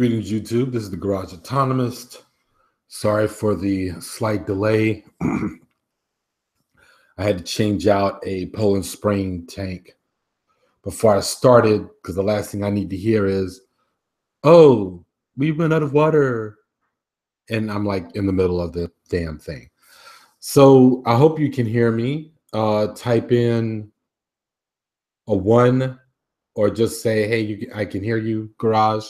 Greetings, YouTube. This is the Garage Autonomist. Sorry for the slight delay. I had to change out a Poland Spring tank before I started because the last thing I need to hear is, "Oh, we went out of water." And I'm like in the middle of the damn thing. So I hope you can hear me. Type in a 1 or just say, "Hey, I can hear you, Garage."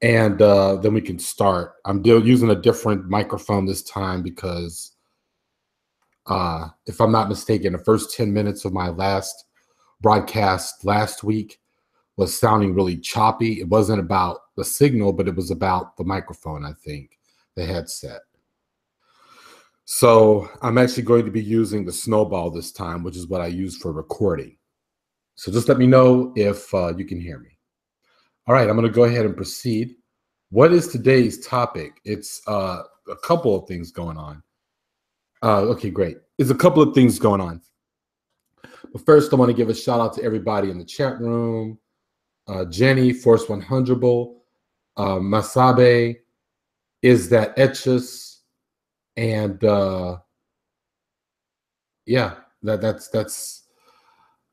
And then we can start. I'm using a different microphone this time because if I'm not mistaken, the first 10 minutes of my last broadcast last week was sounding really choppy. It wasn't about the signal, but it was about the microphone, I think, the headset. So I'm actually going to be using the Snowball this time, which is what I use for recording. So just let me know if you can hear me. All right, I'm going to go ahead and proceed. What is today's topic? It's a couple of things going on. Okay, great. There's a couple of things going on. But first, I want to give a shout out to everybody in the chat room. Jenny, Force 100, Masabe, Is That Etchus, and yeah, that's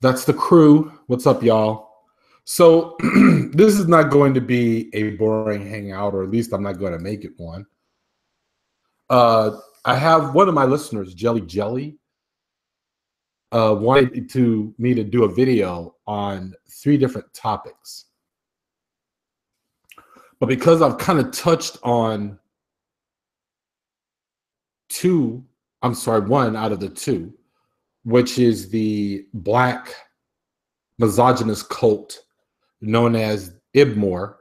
the crew. What's up, y'all? So this is not going to be a boring hangout, or at least I'm not going to make it one. I have one of my listeners, Jelly, wanted me to do a video on 3 different topics. But because I've kind of touched on one out of the 2, which is the black misogynist cult known as Ibmore,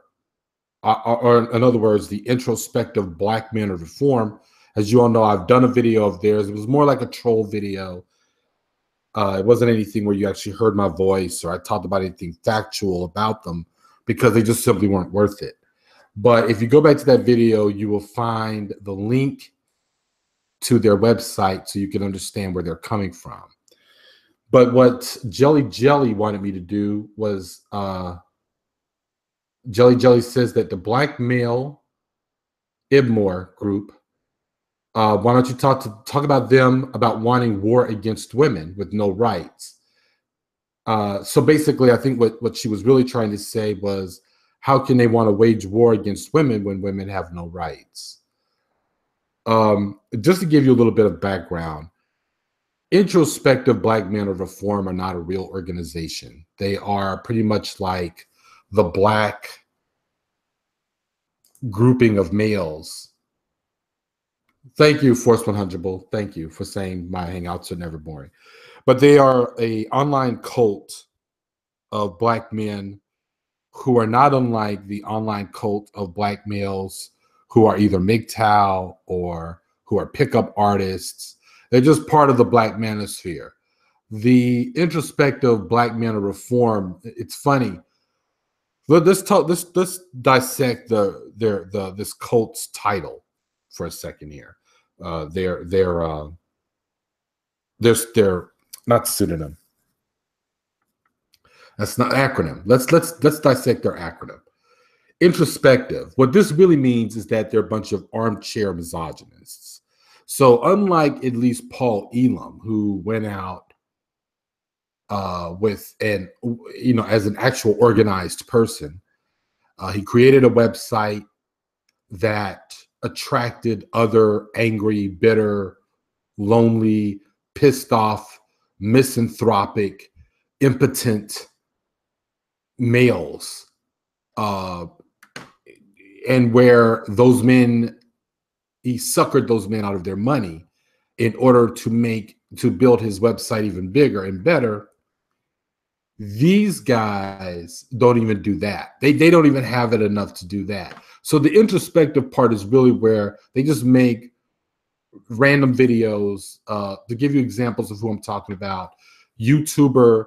or in other words, the introspective black men of reform. As you all know, I've done a video of theirs. It was more like a troll video. It wasn't anything where you actually heard my voice or I talked about anything factual about them because they just simply weren't worth it. But if you go back to that video, you will find the link to their website so you can understand where they're coming from. But what Jelly wanted me to do was Jelly says that the black male Ibmore group, why don't you talk about them about wanting war against women with no rights? So basically, I think what she was really trying to say was, how can they want to wage war against women when women have no rights? Just to give you a little bit of background, introspective black men of reform are not a real organization. They are pretty much like the black grouping of males. Thank you, Force 100. Thank you for saying my hangouts are never boring. But they are an online cult of black men who are not unlike the online cult of black males who are either MGTOW or who are pickup artists. They're just part of the black manosphere. The introspective black men of reform, it's funny. Let's dissect this cult's title for a second here. They're not pseudonym. That's not acronym. Let's dissect their acronym. Introspective. What this really means is that they're a bunch of armchair misogynists. So unlike at least Paul Elam, who went out as an actual organized person, he created a website that attracted other angry, bitter, lonely, pissed off, misanthropic, impotent males, and where those men, he suckered those men out of their money in order to build his website even bigger and better. These guys don't even do that. They don't even have it enough to do that. So the introspective part is really where they just make random videos. To give you examples of who I'm talking about, YouTuber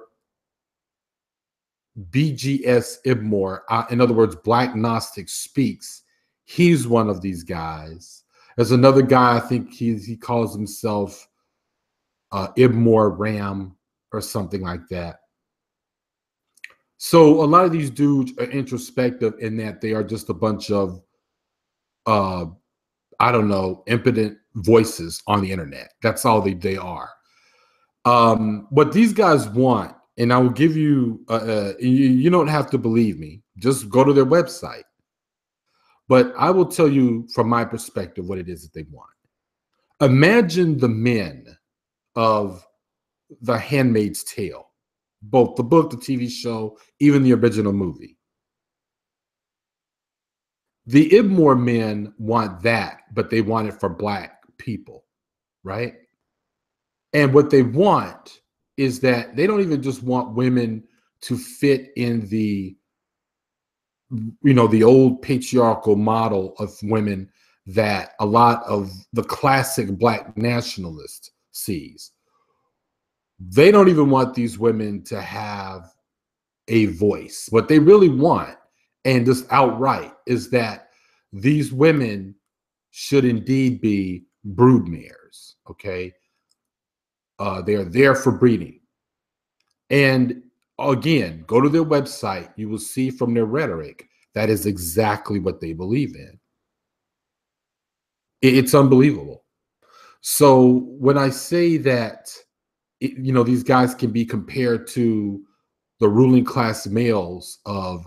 BGS Ibmore, in other words, Black Gnostic Speaks. He's one of these guys. There's another guy, I think he calls himself Ibmore Ram or something like that. So a lot of these dudes are introspective in that they are just a bunch of uh I don't know, impotent voices on the internet. That's all they are. What these guys want, and I will give you, you don't have to believe me. Just go to their website. But I will tell you from my perspective what it is that they want. Imagine the men of The Handmaid's Tale, both the book, the TV show, even the original movie. The Ibmore men want that, but they want it for Black people, right? And what they want is that they don't even just want women to fit in the, the old patriarchal model of women that a lot of the classic Black nationalists sees. They don't even want these women to have a voice. What they really want, and just outright, is that these women should indeed be broodmares. Okay, they are there for breeding. And again, go to their website. You will see from their rhetoric that is exactly what they believe in. It's unbelievable. So when I say that, these guys can be compared to the ruling class males of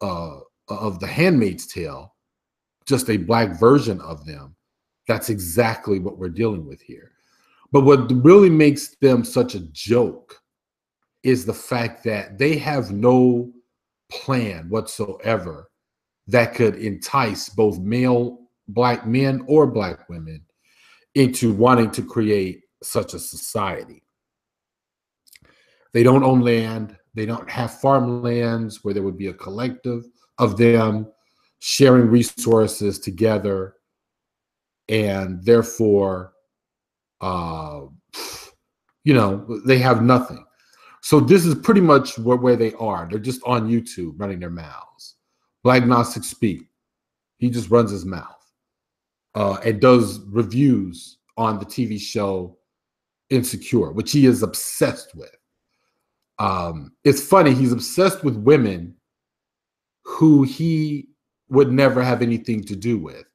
The Handmaid's Tale, just a Black version of them, that's exactly what we're dealing with here. But what really makes them such a joke is the fact that they have no plan whatsoever that could entice both male Black men or Black women into wanting to create such a society. They don't own land. They don't have farmlands where there would be a collective of them sharing resources together. And therefore, uh, they have nothing. So this is pretty much where they are. They're just on YouTube running their mouths. Black Gnostic Speak. He just runs his mouth and does reviews on the TV show Insecure, which he is obsessed with. It's funny. He's obsessed with women who he would never have anything to do with.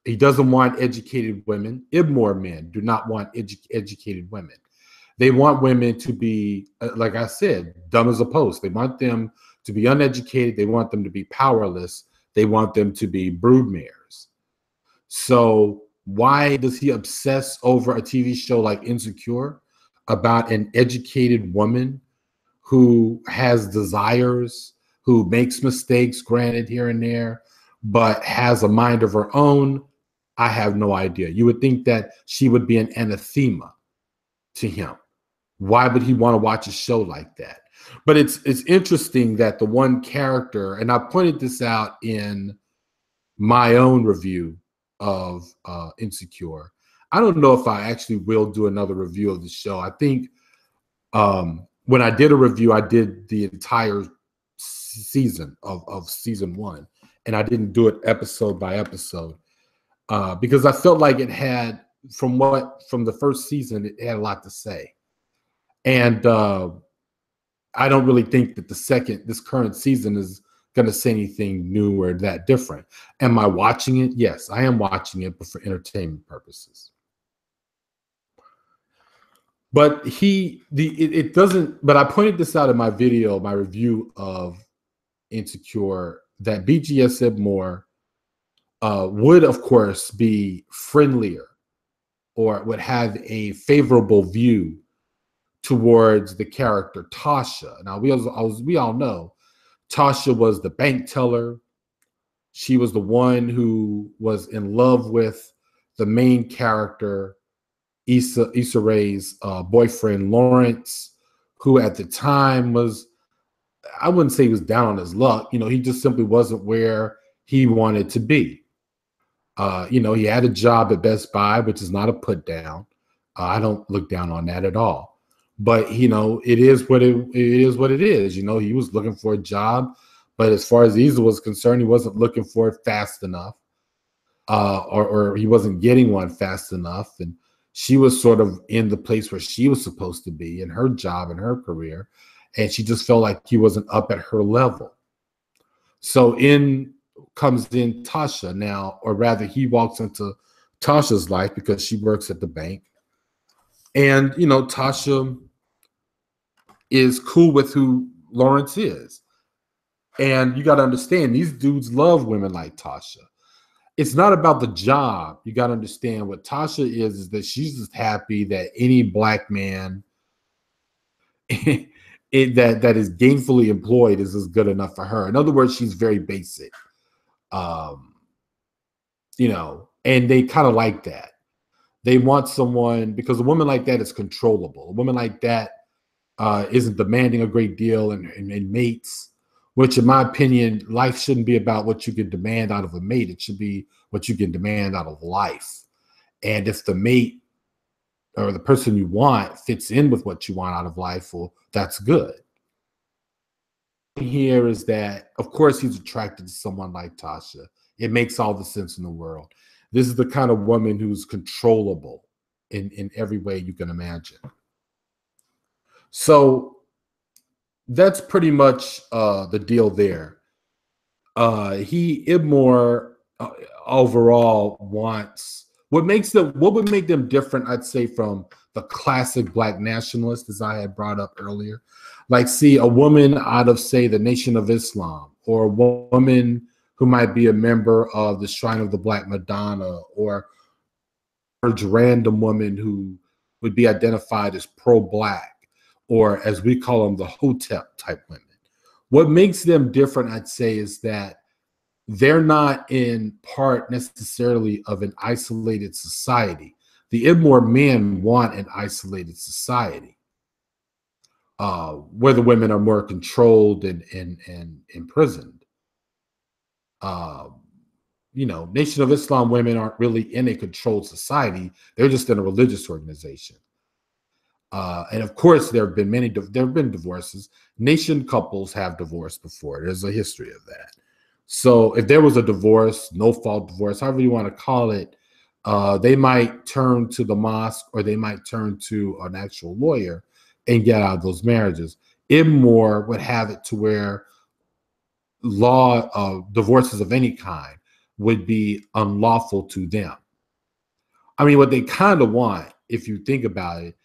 He doesn't want educated women. Ibmore men do not want educated women. They want women to be, like I said, dumb as a post. They want them to be uneducated. They want them to be powerless. They want them to be broodmares. So why does he obsess over a TV show like Insecure about an educated woman who has desires, who makes mistakes, granted here and there, but has a mind of her own? I have no idea. You would think that she would be an anathema to him. Why would he want to watch a show like that? But it's interesting that the one character, and I pointed this out in my own review of Insecure. I don't know if I actually will do another review of the show. I think when I did a review, I did the entire season of season one, and I didn't do it episode by episode because I felt like it had, from the first season, it had a lot to say. And I don't really think that this current season is going to say anything new or that different. Am I watching it? Yes, I am watching it, but for entertainment purposes. But it doesn't. But I pointed this out in my video, my review of Insecure, that BGS Ibmore would, of course, be friendlier or would have a favorable view towards the character Tasha. Now, we all know Tasha was the bank teller. She was the one who was in love with the main character, Issa Rae's boyfriend, Lawrence, who at the time was, I wouldn't say he was down on his luck. He just simply wasn't where he wanted to be. He had a job at Best Buy, which is not a put down. I don't look down on that at all. But, it is what it is. He was looking for a job. But as far as Issa was concerned, he wasn't looking for it fast enough. Or he wasn't getting one fast enough. And she was sort of in the place where she was supposed to be in her job and her career. and she just felt like he wasn't up at her level. So in comes in Tasha now, or rather he walks into Tasha's life because she works at the bank. And, you know, Tasha is cool with who Lawrence is. And you got to understand, these dudes love women like Tasha. It's not about the job. You got to understand what Tasha is that she's just happy that any black man that is gainfully employed is good enough for her. In other words, she's very basic. You know, and they kind of like that. They want someone, because a woman like that is controllable. A woman like that isn't demanding a great deal and mates, which in my opinion, life shouldn't be about what you can demand out of a mate. It should be what you can demand out of life. And if the mate or the person you want fits in with what you want out of life, well, that's good. Here is that, of course, he's attracted to someone like Tasha. It makes all the sense in the world. This is the kind of woman who's controllable in every way you can imagine. So that's pretty much the deal there. Ibmore overall wants what would make them different, I'd say, from the classic black nationalists, as I had brought up earlier. Like, see, a woman out of, say, the Nation of Islam, or a woman who might be a member of the Shrine of the Black Madonna, or a random woman who would be identified as pro-black, or as we call them, the Hotep type women. What makes them different, I'd say, is that they're not in part necessarily of an isolated society. The Ibmore men want an isolated society where the women are more controlled and imprisoned. You know, Nation of Islam women aren't really in a controlled society. They're just in a religious organization. And of course, there have been divorces. Nation couples have divorced before. There's a history of that. So if there was a divorce, no fault divorce, however you want to call it, they might turn to the mosque, or they might turn to an actual lawyer and get out of those marriages. Ibmore would have it to where divorces of any kind would be unlawful to them. I mean, what they kind of want, if you think about it,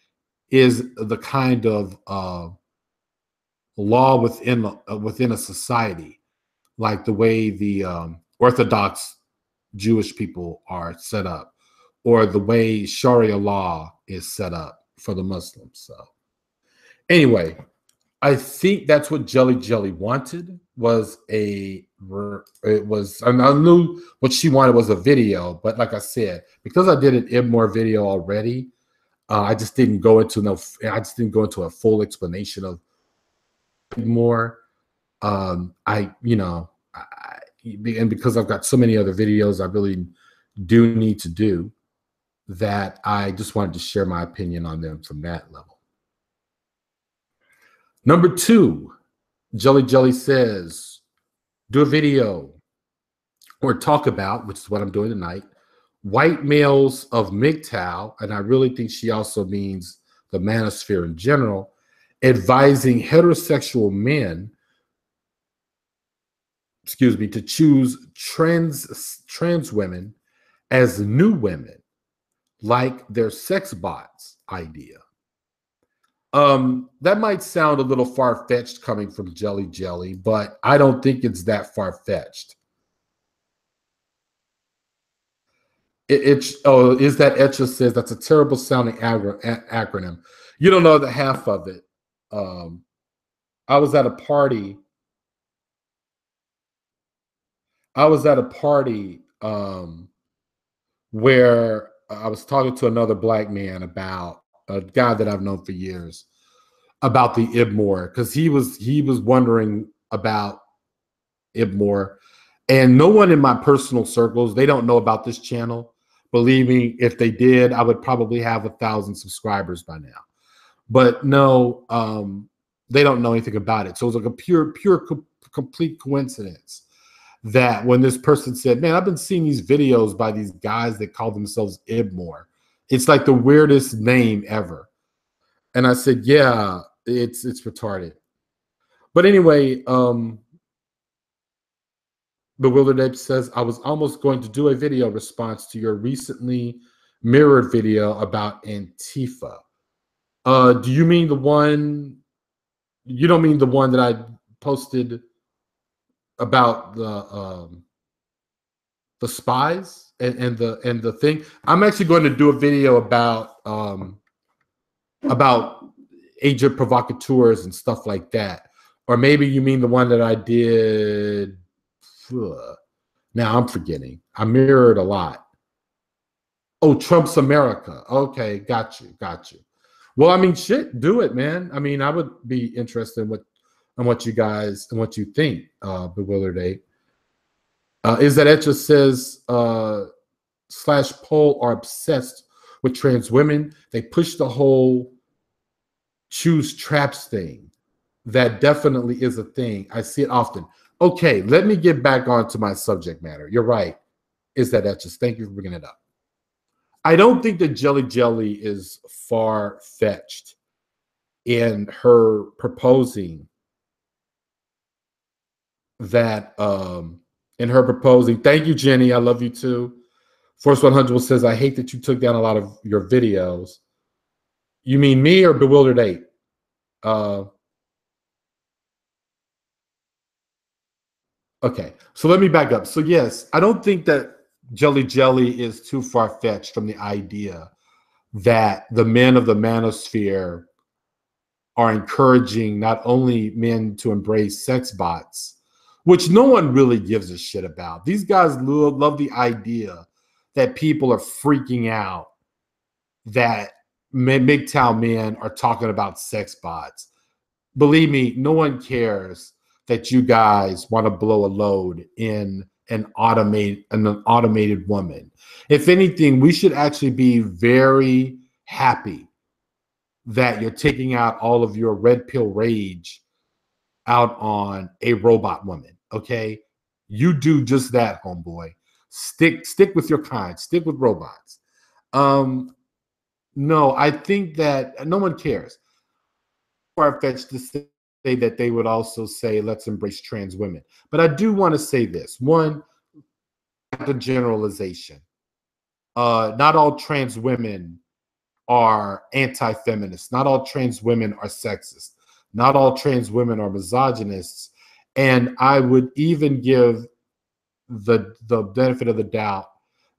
is the kind of law within a society, like the way the Orthodox Jewish people are set up, or the way Sharia law is set up for the Muslims. So anyway, I think that's what Jelly Jelly wanted. I knew what she wanted was a video, but like I said, because I did an Ibmore video already, I just didn't go into a full explanation of Ibmore. And because I've got so many other videos I really do need to do, that I just wanted to share my opinion on them from that level. Number 2, Jelly Jelly says, do a video or talk about, which is what I'm doing tonight, white males of MGTOW, and I really think she also means the manosphere in general, advising heterosexual men, to choose trans women as new women, like their sex bots idea. That might sound a little far-fetched coming from Jelly Jelly, but I don't think it's that far-fetched. Is that Etcha says that's a terrible sounding acronym. You don't know the half of it. I was at a party. Where I was talking to another black man about a guy that I've known for years about the Ibmore, because he was wondering about Ibmore, and no one in my personal circles, they don't know about this channel. Believe me, if they did, I would probably have 1,000 subscribers by now. But no, they don't know anything about it. So it was like a complete coincidence that when this person said, man, I've been seeing these videos by these guys that call themselves Ibmore. It's like the weirdest name ever. And I said, yeah, it's retarded. But anyway, Bewildered Ape says, I was almost going to do a video response to your recently mirrored video about Antifa. Do you mean the one? You don't mean the one that I posted about the spies and the thing? I'm actually going to do a video about agent provocateurs and stuff like that. Or maybe you mean the one that I did. Now I'm forgetting. I mirrored a lot. Oh, Trump's America. Okay, got you. Well, I mean, shit, do it, man. I mean, I would be interested in what you guys and what you think, Bewildered Ape. Is that Etcha says slash poll are obsessed with trans women. They push the whole choose traps thing. That definitely is a thing. I see it often. Okay, let me get back onto my subject matter. You're right. Is that Etches? Thank you for bringing it up. I don't think that Jelly is far-fetched in her proposing that thank you, Jenny. I love you too. Force 100 says, I hate that you took down a lot of your videos. You mean me or Bewildered Ape? Okay, so let me back up. So yes, I don't think that Jelly is too far-fetched from the idea that the men of the manosphere are encouraging not only men to embrace sex bots, which no one really gives a shit about. These guys love the idea that people are freaking out that MGTOW men are talking about sex bots. Believe me, no one cares that you guys want to blow a load in an automated woman. If anything, we should actually be very happy that you're taking out all of your red pill rage out on a robot woman. Okay, you do just that, homeboy. Stick with your kind. Stick with robots. No, I think that no one cares. Far-fetched to say that they would also say, let's embrace trans women. But I do want to say this. One, the generalization. Not all trans women are anti-feminists. Not all trans women are sexist. Not all trans women are misogynists. And I would even give the benefit of the doubt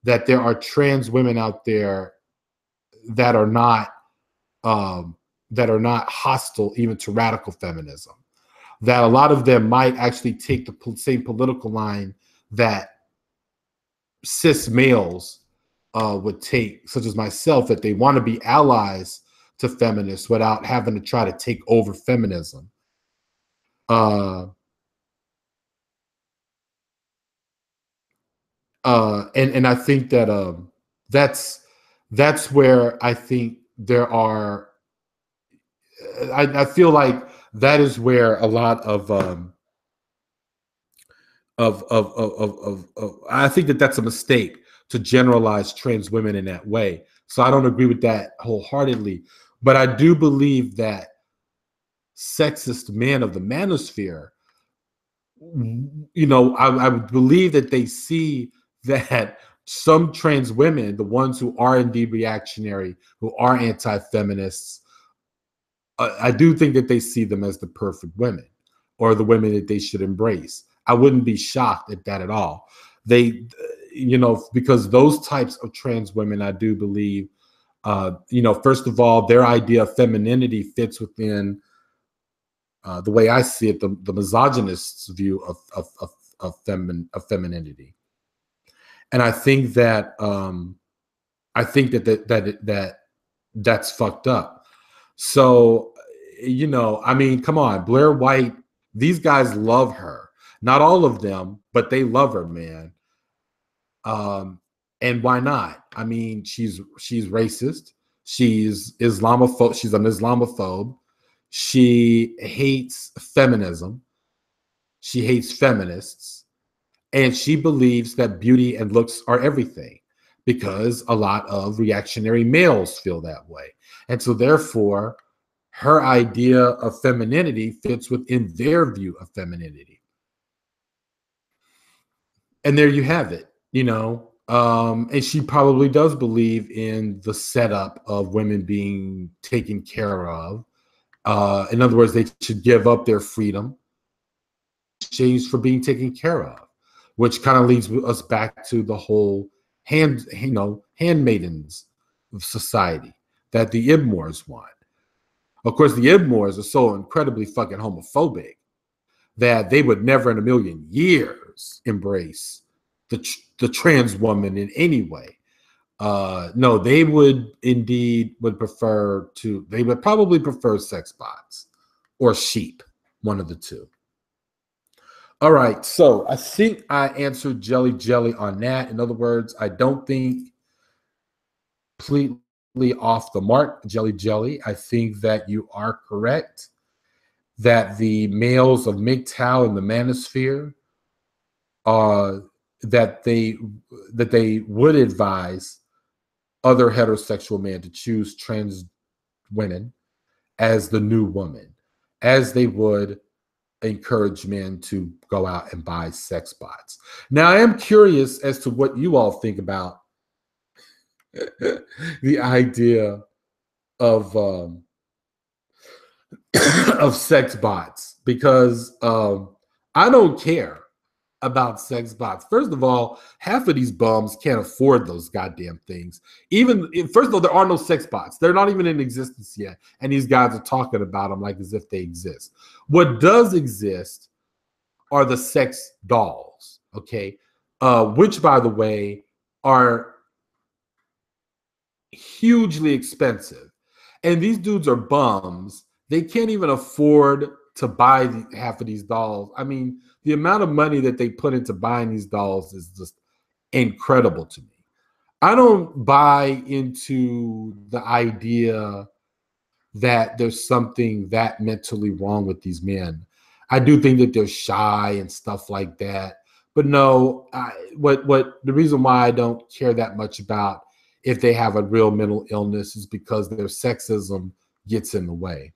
that there are trans women out there that are not hostile even to radical feminism. That a lot of them might actually take the same political line that cis males would take, such as myself, that they want to be allies to feminists without having to try to take over feminism. And I think that that's where I think there are. I feel like that is where a lot of I think that that's a mistake to generalize trans women in that way. So I don't agree with that wholeheartedly. But I do believe that sexist men of the manosphere, I would believe that they see that some trans women, the ones who are indeed reactionary, who are anti-feminists, I do think that they see them as the perfect women or the women that they should embrace. I wouldn't be shocked at that at all. They, because those types of trans women, I do believe, first of all, their idea of femininity fits within the way I see it, the misogynist's view of femininity. And I think that that's fucked up. So, I mean, come on, Blair White, these guys love her. Not all of them, but they love her, man. And why not? I mean, she's racist. She's Islamophobe. She's an Islamophobe. She hates feminism. She hates feminists. And she believes that beauty and looks are everything, because a lot of reactionary males feel that way. And so therefore, her idea of femininity fits within their view of femininity. And there you have it, you know. And she probably does believe in the setup of women being taken care of. In other words, they should give up their freedom in exchange for being taken care of, which kind of leads us back to the whole handmaidens of society that the Ibmores want. Of course, the Ibmores are so incredibly fucking homophobic that they would never in a million years embrace the trans woman in any way. No, they would probably prefer sex bots or sheep, one of the two. All right, so I think I answered Jelly Jelly on that. In other words, I don't think completely off the mark, Jelly Jelly. I think that you are correct that the males of MGTOW and the manosphere that they would advise other heterosexual men to choose trans women as the new woman, as they would encourage men to go out and buy sex bots. Now, I am curious as to what you all think about the idea of of sex bots, because I don't care about sex bots. First of all, half of these bums can't afford those goddamn things. First of all, there are no sex bots. They're not even in existence yet. And these guys are talking about them like as if they exist. What does exist are the sex dolls, okay? Which, by the way, are hugely expensive. And these dudes are bums. They can't even afford to buy half of these dolls. I mean, the amount of money that they put into buying these dolls is just incredible to me. I don't buy into the idea that there's something that mentally wrong with these men. I do think that they're shy and stuff like that. But no, the reason why I don't care that much about if they have a real mental illness is because their sexism gets in the way.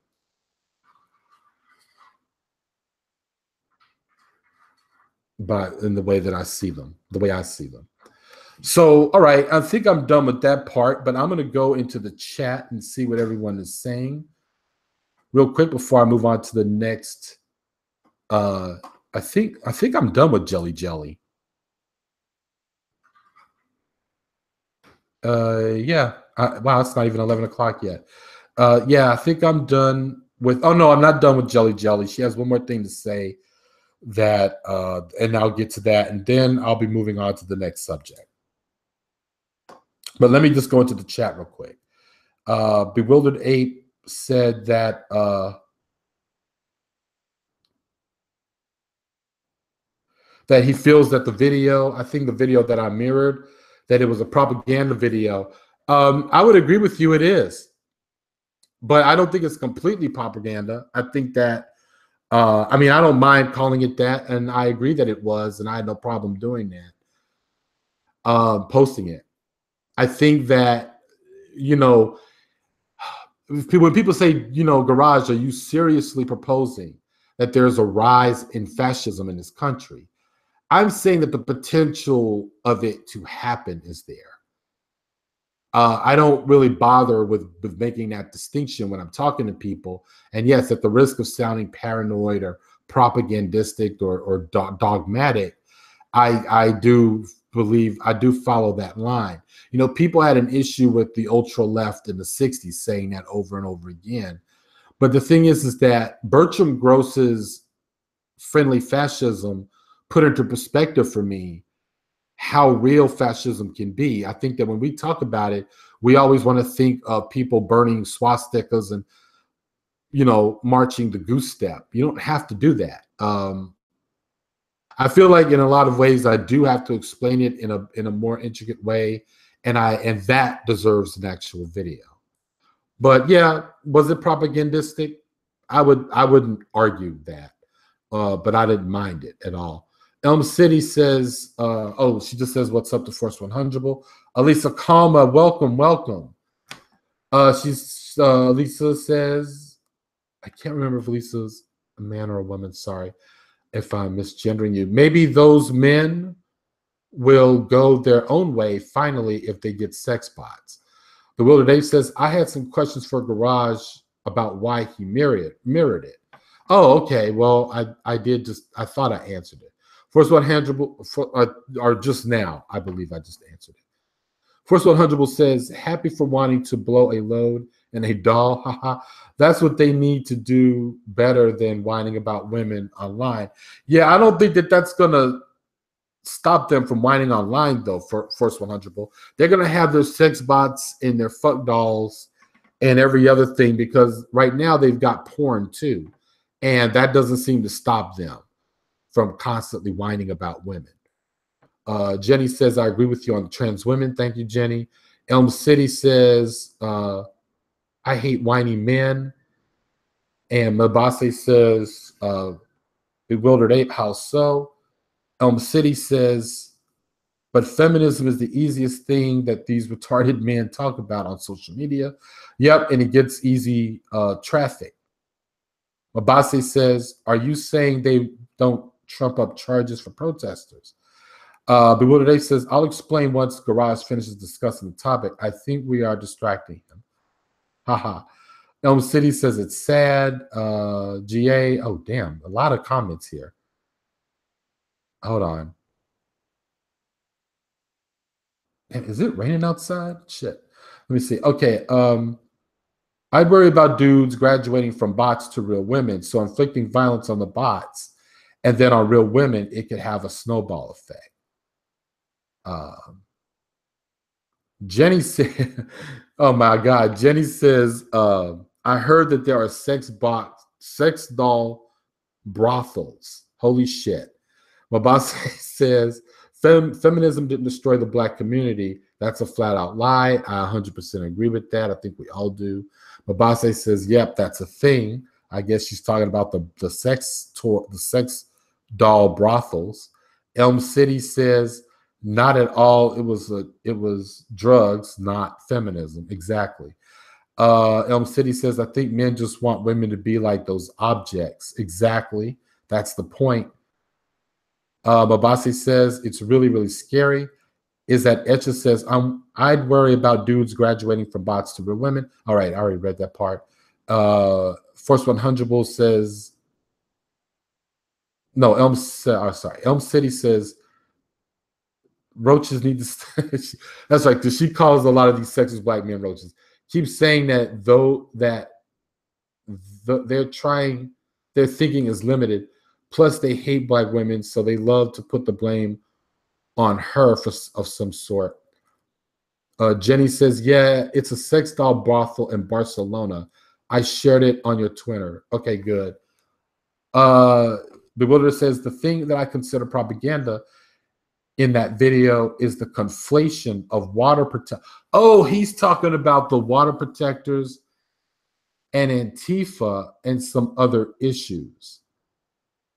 But in the way that I see them, the way I see them. So, all right, I think I'm done with that part, but I'm going to go into the chat and see what everyone is saying real quick before I move on to the next. I think I'm done with Jelly Jelly. Yeah. Wow, it's not even 11 o'clock yet. Yeah, I think I'm done with. Oh no, I'm not done with Jelly Jelly. She has one more thing to say. That and I'll get to that, and then I'll be moving on to the next subject. But let me just go into the chat real quick. Bewildered Ape said that that he feels that the video, I think the video that I mirrored, that it was a propaganda video. I would agree with you, it is, but I don't think it's completely propaganda. I think that I mean, I don't mind calling it that, and I agree that it was, and I had no problem doing that, posting it. I think that, you know, when people say, you know, Garage, are you seriously proposing that there's a rise in fascism in this country? I'm saying that the potential of it to happen is there. I don't really bother with making that distinction when I'm talking to people. And yes, at the risk of sounding paranoid or propagandistic or dogmatic, I do believe, I do follow that line. You know, people had an issue with the ultra left in the 60s saying that over and over again. But the thing is that Bertram Gross's friendly fascism put into perspective for me how real fascism can be. I think that when we talk about it, we always want to think of people burning swastikas and, you know, marching the goose step. You don't have to do that. I feel like in a lot of ways I do have to explain it in a more intricate way, and that deserves an actual video. But yeah, was it propagandistic? I wouldn't argue that, but I didn't mind it at all. Elm City says, oh, she just says, what's up to Force 100? Elisa Kalma, welcome. Lisa says, I can't remember if Lisa's a man or a woman. Sorry if I'm misgendering you. Maybe those men will go their own way finally if they get sex bots. The Wilder Dave says, I had some questions for Garage about why he mirrored it. Oh, okay. Well, I thought I answered it. First 100, or just now, I believe I just answered it. First 100 says, happy for wanting to blow a load and a doll. Haha. That's what they need to do better than whining about women online. Yeah, I don't think that's going to stop them from whining online, though, for First 100. They're going to have their sex bots and their fuck dolls and every other thing, because right now they've got porn, too. And that doesn't seem to stop them from constantly whining about women. Jenny says, I agree with you on trans women. Thank you, Jenny. Elm City says, I hate whiny men. And Mabase says, bewildered ape, how so? Elm City says, but feminism is the easiest thing that these retarded men talk about on social media. Yep, and it gets easy traffic. Mabase says, are you saying they don't trump up charges for protesters? Bewildered Ape says, I'll explain once Garage finishes discussing the topic. I think we are distracting him. Haha. Elm City says it's sad. GA, oh, damn, a lot of comments here. Hold on. And is it raining outside? Shit. Let me see. Okay. I'd worry about dudes graduating from bots to real women. So inflicting violence on the bots and then on real women, it could have a snowball effect. Jenny said, oh my God. Jenny says, I heard that there are sex doll brothels. Holy shit. Mabase says, feminism didn't destroy the Black community. That's a flat out lie. I 100% agree with that. I think we all do. Mabase says, yep, that's a thing. I guess she's talking about the sex doll brothels. Elm City says, not at all. It was drugs, not feminism. Exactly. Elm City says, I think men just want women to be like those objects. Exactly. That's the point. Mabase says, it's really, really scary. Is that Etcha says, I'd worry about dudes graduating from bots to real women. All right, I already read that part. First 100 says, no, Elm City says, roaches need to that's right, because she calls a lot of these sexist Black men roaches. Keeps saying that their thinking is limited. Plus, they hate Black women, so they love to put the blame on her of some sort. Jenny says, yeah, it's a sex doll brothel in Barcelona. I shared it on your Twitter. Okay, good. Bewilder says, the thing that I consider propaganda in that video is the conflation of water protect. Oh, he's talking about the water protectors and Antifa and some other issues.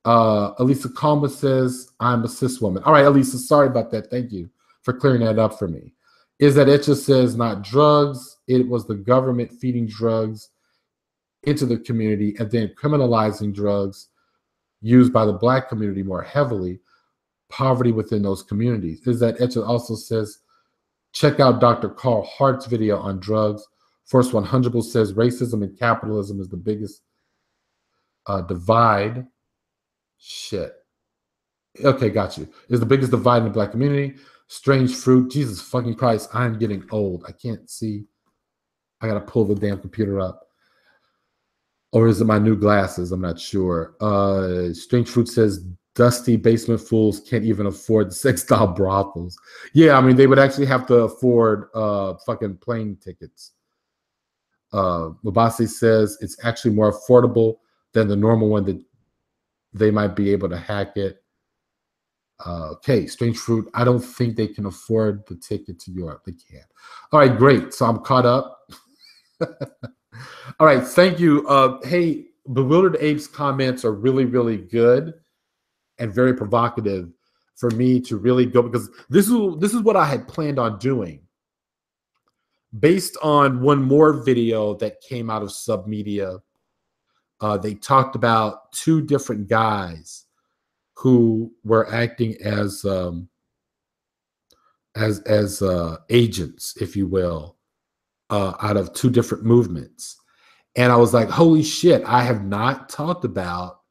Elisa Kalma says, I'm a cis woman. All right, Elisa, sorry about that. Thank you for clearing that up for me. Is that Etcha says, not drugs. It was the government feeding drugs into the community and then criminalizing drugs used by the Black community more heavily, poverty within those communities. Is that Etcha also says, check out Dr. Carl Hart's video on drugs. First 100 says, racism and capitalism is the biggest divide. Shit. Okay, got you. Is the biggest divide in the Black community. Strange fruit. Jesus fucking Christ, I'm getting old. I can't see. I got to pull the damn computer up. Or is it my new glasses? I'm not sure. Strange fruit says, dusty basement fools can't even afford the sex doll brothels. Yeah, I mean, they would actually have to afford fucking plane tickets. Mabase says, it's actually more affordable than the normal one that they might be able to hack it. Okay, Strange Fruit. I don't think they can afford the ticket to Europe. They can't. All right, great. So I'm caught up. All right, thank you. Hey, Bewildered Ape's comments are really, really good and very provocative for me to really go, because this is what I had planned on doing based on one more video that came out of Submedia They talked about two different guys who were acting as agents, if you will, out of two different movements. And I was like, holy shit, I have not talked about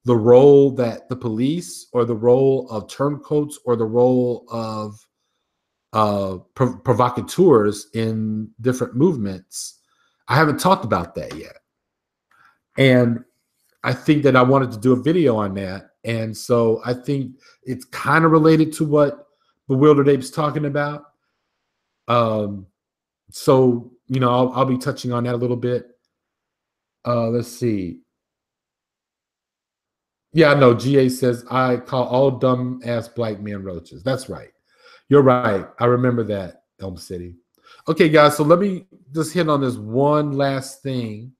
the role that the police or the role of turncoats or the role of provocateurs in different movements. I haven't talked about that yet. And I think that I wanted to do a video on that. And so I think it's kind of related to what Bewildered Ape's talking about. So, you know, I'll be touching on that a little bit. Let's see. Yeah, no, GA says, I call all dumb ass black men roaches. That's right. You're right. I remember that, Elm City. Okay, guys, so let me just hit on this one last thing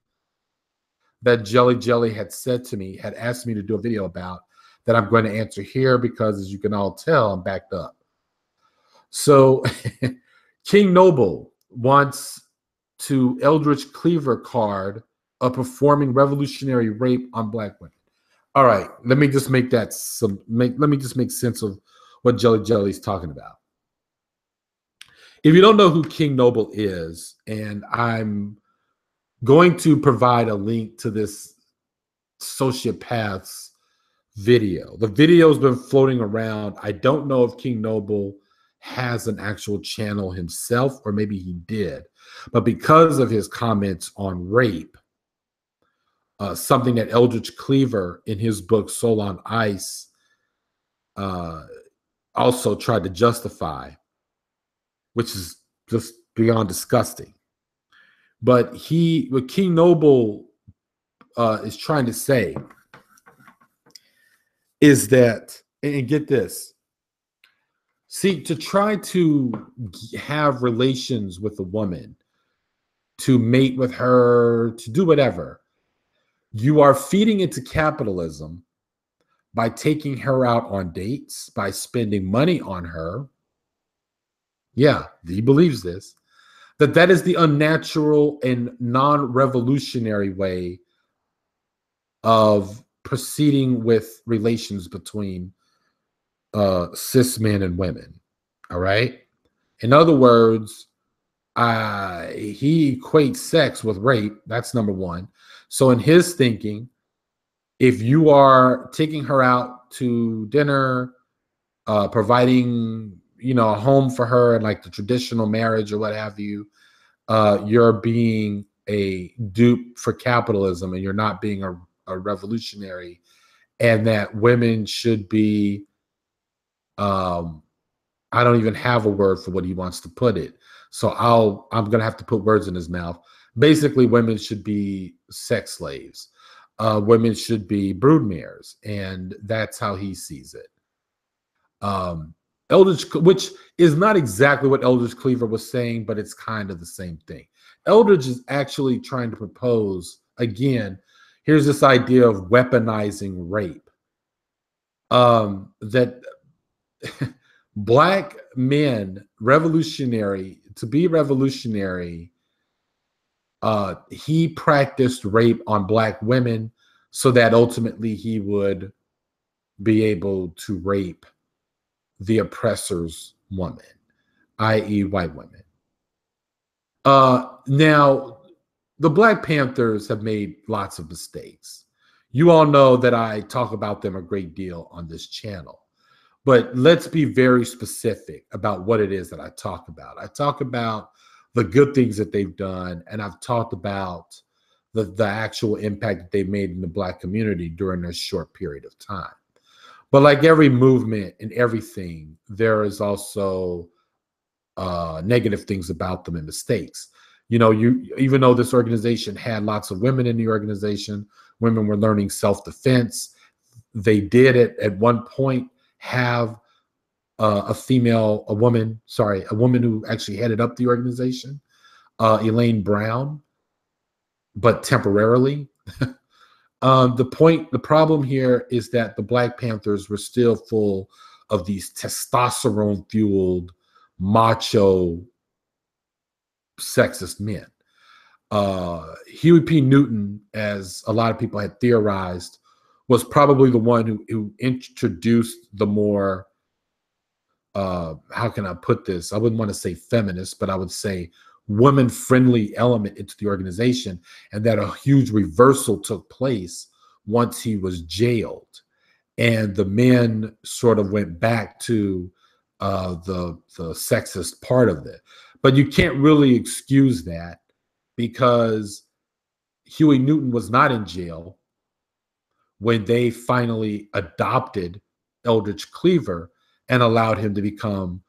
that Jelly Jelly had said to me, had asked me to do a video about, that I'm going to answer here because, as you can all tell, I'm backed up. So King Noble wants to Eldridge Cleaver card a performing revolutionary rape on black women. All right, let me just make that let me just make sense of what Jelly Jelly's talking about. If you don't know who King Noble is, and I'm going to provide a link to this sociopath's video. The video's been floating around. I don't know if King Noble has an actual channel himself, or maybe he did. But because of his comments on rape, something that Eldridge Cleaver in his book Soul on Ice also tried to justify, which is just beyond disgusting. But what King Noble is trying to say is that, and get this, see, to try to have relations with a woman, to mate with her, to do whatever, you are feeding into capitalism by taking her out on dates, by spending money on her. Yeah, he believes this. That is the unnatural and non-revolutionary way of proceeding with relations between cis men and women. All right. In other words, he equates sex with rape. That's number one. So in his thinking, if you are taking her out to dinner, providing, you know, a home for her and like the traditional marriage or what have you, you're being a dupe for capitalism, and you're not being a revolutionary, and that women should be, I don't even have a word for what he wants to put it. So I'm going to have to put words in his mouth. Basically, women should be sex slaves. Women should be broodmares. And that's how he sees it. Eldridge, which is not exactly what Eldridge Cleaver was saying, but it's kind of the same thing. Eldridge is actually trying to propose, again, here's this idea of weaponizing rape. That black men, to be revolutionary, he practiced rape on black women so that ultimately he would be able to rape the oppressor's woman, i.e. white women. Now, the Black Panthers have made lots of mistakes. You all know that I talk about them a great deal on this channel. But let's be very specific about what it is that I talk about. I talk about the good things that they've done, and I've talked about the actual impact that they made in the Black community during this short period of time. But like every movement and everything, there is also negative things about them and mistakes. You know, even though this organization had lots of women in the organization, women were learning self-defense. They did at one point have a woman who actually headed up the organization, Elaine Brown, but temporarily. The problem here is that the Black Panthers were still full of these testosterone-fueled, macho, sexist men. Huey P. Newton, as a lot of people had theorized, was probably the one who introduced the more, how can I put this? I wouldn't want to say feminist, but I would say women-friendly element into the organization, and that a huge reversal took place once he was jailed. And the men sort of went back to the sexist part of it. But you can't really excuse that, because Huey Newton was not in jail when they finally adopted Eldridge Cleaver and allowed him to become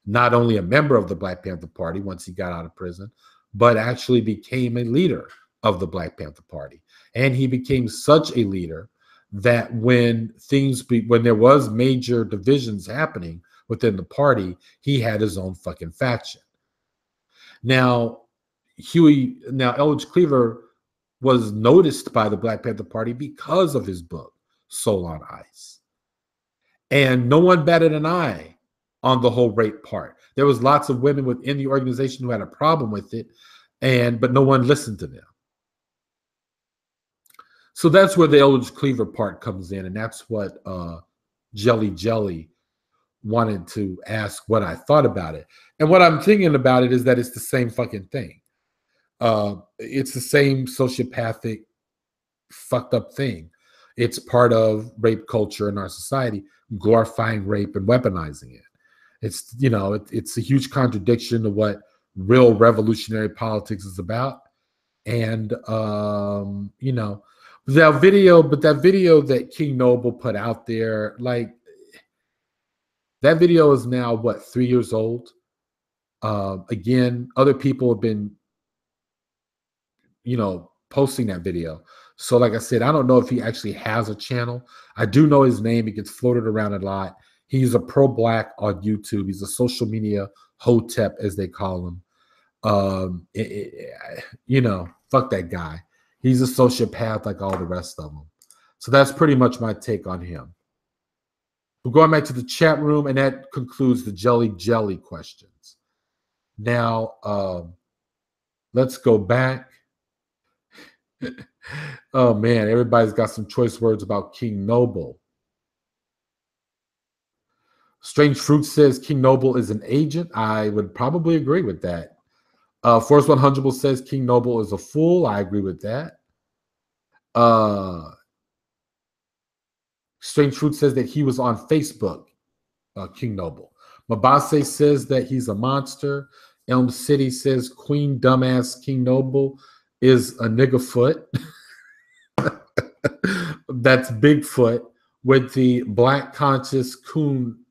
not only a member of the Black Panther Party once he got out of prison, but actually became a leader of the Black Panther Party. And he became such a leader that when there was major divisions happening within the party, he had his own fucking faction. Now, Eldridge Cleaver was noticed by the Black Panther Party because of his book, Soul on Ice. And no one batted an eye on the whole rape part. There was lots of women within the organization who had a problem with it, but no one listened to them. So that's where the Eldridge Cleaver part comes in, and that's what Jelly wanted to ask what I thought about it. And what I'm thinking about it is that it's the same fucking thing. It's the same sociopathic, fucked up thing. It's part of rape culture in our society, glorifying rape and weaponizing it. It's, it's a huge contradiction to what real revolutionary politics is about. And, that video that King Noble put out there, like, that video is now, what, 3 years old? Again, other people have been, posting that video. So like I said, I don't know if he actually has a channel. I do know his name. He gets floated around a lot. He's a pro-black on YouTube. He's a social media hotep, as they call him. Fuck that guy. He's a sociopath like all the rest of them. So that's pretty much my take on him. We're going back to the chat room, and that concludes the Jelly questions. Now, let's go back. Oh man, everybody's got some choice words about King Noble. Strange Fruit says King Noble is an agent. I would probably agree with that. Force 100 says King Noble is a fool. I agree with that. Strange Fruit says that he was on Facebook, King Noble. Mabase says that he's a monster. Elm City says Queen Dumbass King Noble is a nigga foot. That's Bigfoot with the black conscious coon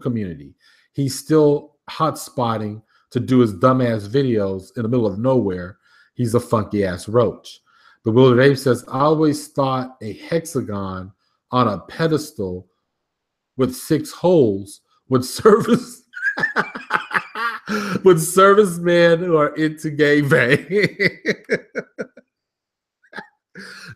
community. He's still hot spotting to do his dumbass videos in the middle of nowhere. He's a funky ass roach. Bewildered Ape says, I always thought a hexagon on a pedestal with 6 holes would service with servicemen who are into gangbang.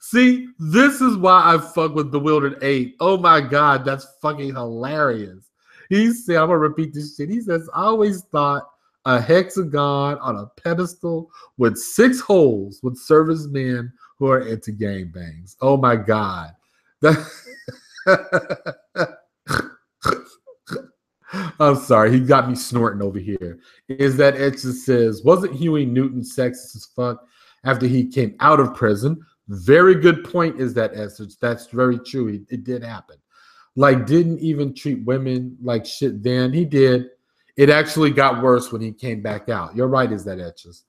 See, this is why I fuck with Bewildered Ape. Oh my God, that's fucking hilarious. He said, I'm gonna repeat this shit. He says, I always thought a hexagon on a pedestal with 6 holes would servicemen who are into gangbangs. Oh my God. I'm sorry, he got me snorting over here. Is that it just says, wasn't Huey Newton sexist as fuck after he came out of prison? Very good point is that, Essence. That's very true. It did happen. Like, didn't even treat women like shit then. He did. It actually got worse when he came back out. You're right, is that Etches.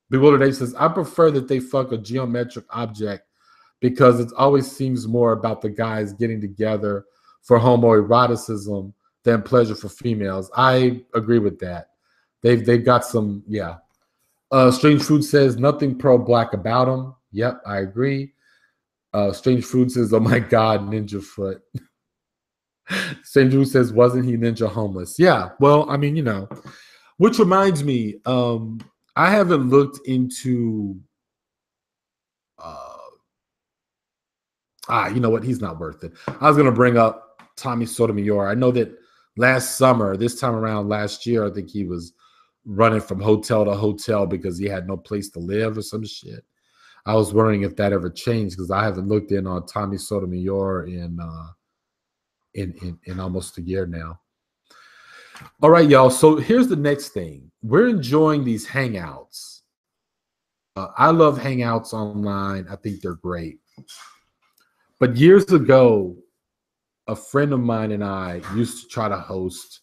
Bewildered Ape says, I prefer that they fuck a geometric object because it always seems more about the guys getting together for homoeroticism than pleasure for females. I agree with that. They've got some, yeah. Strange Food says, nothing pro-black about him. Yep, I agree. Strange Food says, oh my God, Ninja Foot. Strange Food says, wasn't he ninja homeless? Yeah, well, I mean, which reminds me, I haven't looked into, you know what? He's not worth it. I was going to bring up Tommy Sotomayor. I know that last summer, this time around last year, I think he was running from hotel to hotel because he had no place to live or some shit. I was wondering if that ever changed because I haven't looked in on Tommy Sotomayor in almost a year now. All right, y'all. So here's the next thing. We're enjoying these hangouts. I love hangouts online. I think they're great. But years ago, a friend of mine and I used to try to host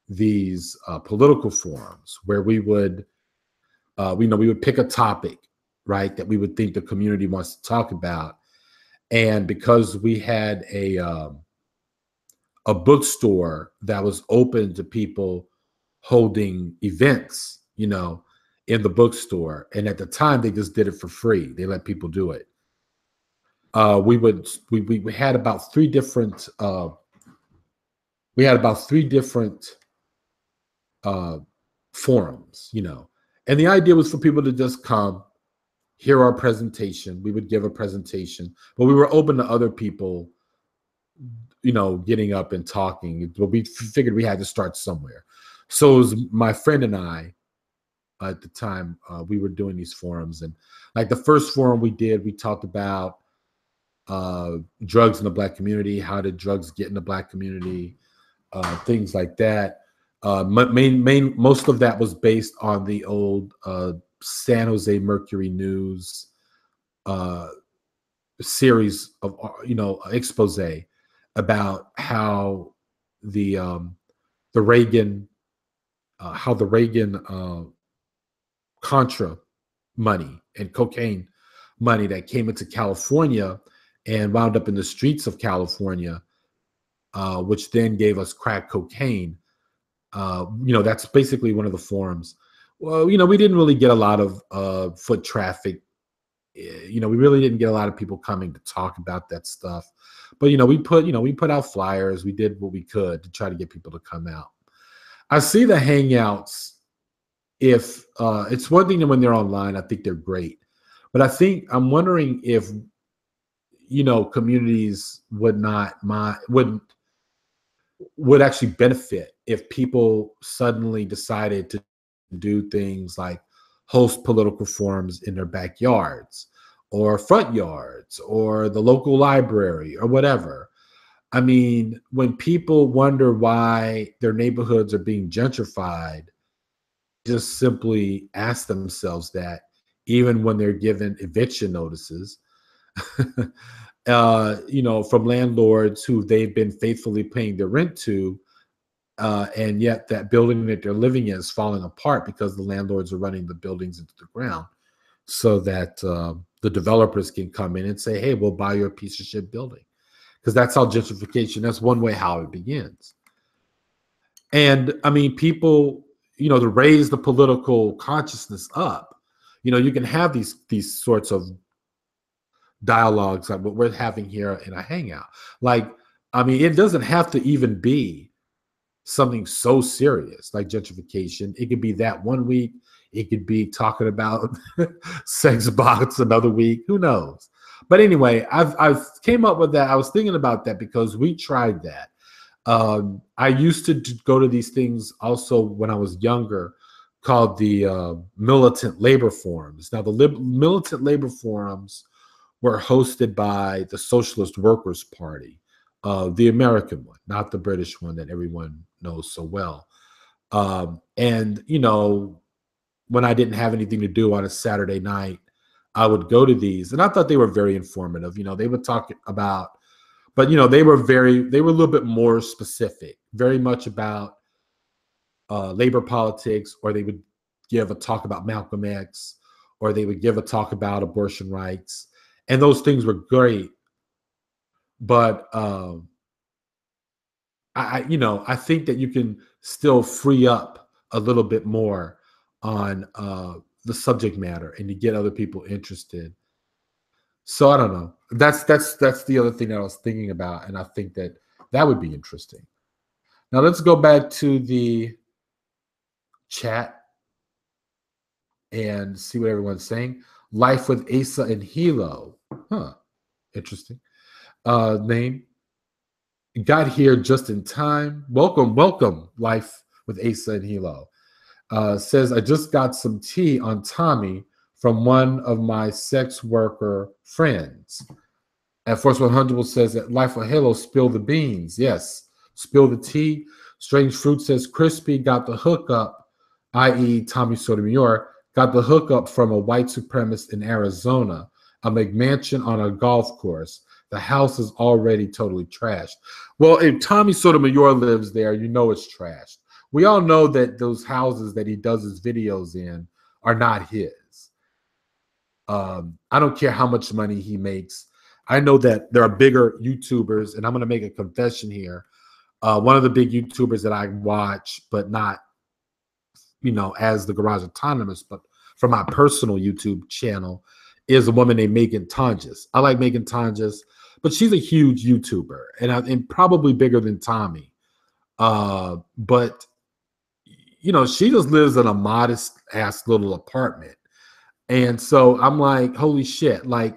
these political forums where we would, we would pick a topic, right, that we would think the community wants to talk about, and because we had a bookstore that was open to people holding events, in the bookstore, and at the time they just did it for free. They let people do it. We had about three different forums, and the idea was for people to just come, hear our presentation. We would give a presentation, but we were open to other people, getting up and talking. But we figured we had to start somewhere. So it was my friend and I at the time, we were doing these forums. And like the first forum we did, we talked about drugs in the Black community. How did drugs get in the Black community? Things like that. Most of that was based on the old San Jose Mercury News series of expose about how the Reagan Contra money and cocaine money that came into California and wound up in the streets of California, which then gave us crack cocaine. That's basically one of the forums. Well, we didn't really get a lot of foot traffic. We really didn't get a lot of people coming to talk about that stuff. But we put out flyers. We did what we could to try to get people to come out. I see the hangouts. If it's one thing that when they're online, I think they're great. But I'm wondering if communities would actually benefit if people suddenly decided to do things like host political forums in their backyards or front yards or the local library or whatever. I mean, when people wonder why their neighborhoods are being gentrified, just simply ask themselves that, even when they're given eviction notices, from landlords who they've been faithfully paying their rent to, and yet that building that they're living in is falling apart because the landlords are running the buildings into the ground so that the developers can come in and say, hey, we'll buy your piece of shit building. Because that's how gentrification, that's one way how it begins. And I mean, people, to raise the political consciousness up, you can have these sorts of dialogues like what we're having here in a hangout. Like, I mean, it doesn't have to even be something so serious like gentrification. It could be that one week. It could be talking about sex bots another week. Who knows? But anyway, I've came up with that. I was thinking about that because we tried that. I used to go to these things also when I was younger, called the militant labor forums. Now, the militant labor forums were hosted by the Socialist Workers' Party, the American one, not the British one that everyone knows so well. And when I didn't have anything to do on a Saturday night, I would go to these, and I thought they were very informative. They would talk about, but they were a little bit more specific, very much about labor politics, or they would give a talk about Malcolm X, or they would give a talk about abortion rights, and those things were great. But I think that you can still free up a little bit more on the subject matter and to get other people interested. So I don't know. That's the other thing that I was thinking about, and I think that would be interesting. Now let's go back to the chat and see what everyone's saying. Life with Asa and Hilo. Huh. Interesting. Name. Got here just in time. Welcome. Life with Asa and Hilo. Says, I just got some tea on Tommy from one of my sex worker friends. At Force 100 says that Life of Halo, spill the beans. Yes, spill the tea. Strange Fruit says Crispy got the hookup, i.e. Tommy Sotomayor, got the hookup from a white supremacist in Arizona, a McMansion on a golf course. The house is already totally trashed. Well, if Tommy Sotomayor lives there, you know it's trashed. We all know that those houses that he does his videos in are not his. I don't care how much money he makes. I know that there are bigger YouTubers, and I'm going to make a confession here. One of the big YouTubers that I watch, but not, as the Garage Autonomist, but for my personal YouTube channel, is a woman named Megan Tonjes. I like Megan Tonjes, but she's a huge YouTuber and probably bigger than Tommy. But she just lives in a modest ass little apartment. And so I'm like, holy shit. Like,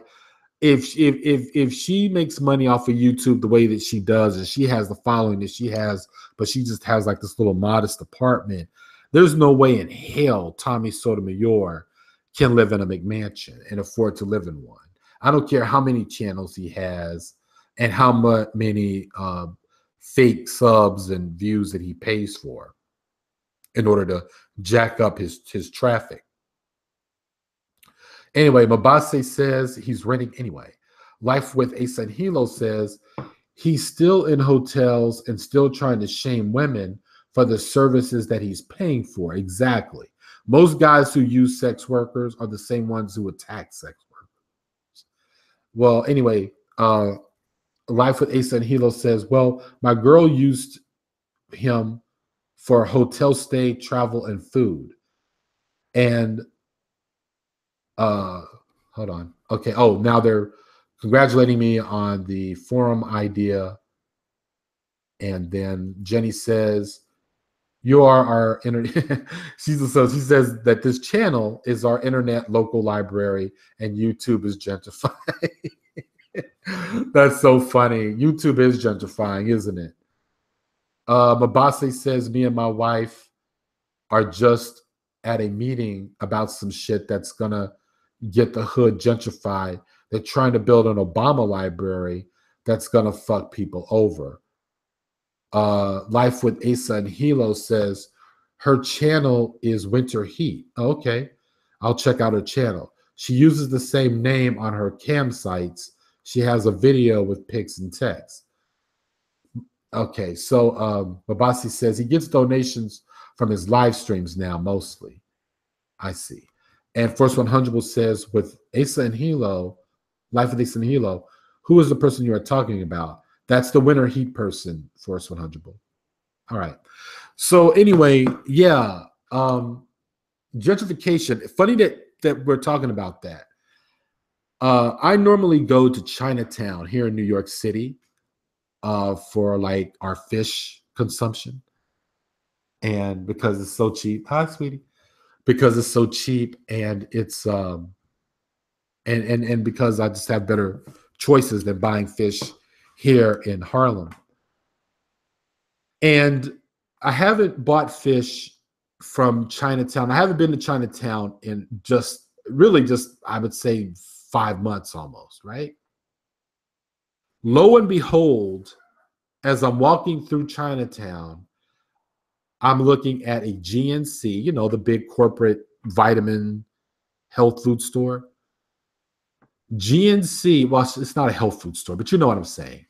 if she makes money off of YouTube the way that she does, and she has the following that she has, but she just has like this little modest apartment, there's no way in hell Tommy Sotomayor can live in a McMansion and afford to live in one. I don't care how many channels he has and how many fake subs and views that he pays for in order to jack up his traffic. Anyway, Mabase says he's renting anyway. Life with Asa Hilo says he's still in hotels and still trying to shame women for the services that he's paying for. Exactly. Most guys who use sex workers are the same ones who attack sex workers. Well, anyway, Life with Asa Hilo says, well, my girl used him for hotel stay, travel, and food. And hold on. Okay. Oh, now they're congratulating me on the forum idea. And then Jenny says, you are our internet. She says that this channel is our internet local library and YouTube is gentrifying. That's so funny. YouTube is gentrifying, isn't it? Mabase says, me and my wife are just at a meeting about some shit that's going to get the hood gentrified. They're trying to build an Obama library that's going to fuck people over. Life with Asa and Hilo says her channel is Winter Heat. Oh, okay. I'll check out her channel. She uses the same name on her cam sites. She has a video with pics and text. Okay, so Babasi says he gets donations from his live streams now, mostly. I see. And First 100 says with Asa and Hilo, Life with Asa and Hilo, who is the person you are talking about? That's the Winter Heat person, Force 100. All right. So anyway, yeah, gentrification. Funny that we're talking about that. I normally go to Chinatown here in New York City for like our fish consumption, and because it's so cheap. Hi, sweetie. Because it's so cheap, and it's and because I just have better choices than buying fish here in Harlem. And I haven't bought fish from Chinatown. I haven't been to Chinatown in just I would say 5 months almost, right? Lo and behold, as I'm walking through Chinatown, I'm looking at a GNC, the big corporate vitamin health food store. GNC, well, it's not a health food store, but you know what I'm saying.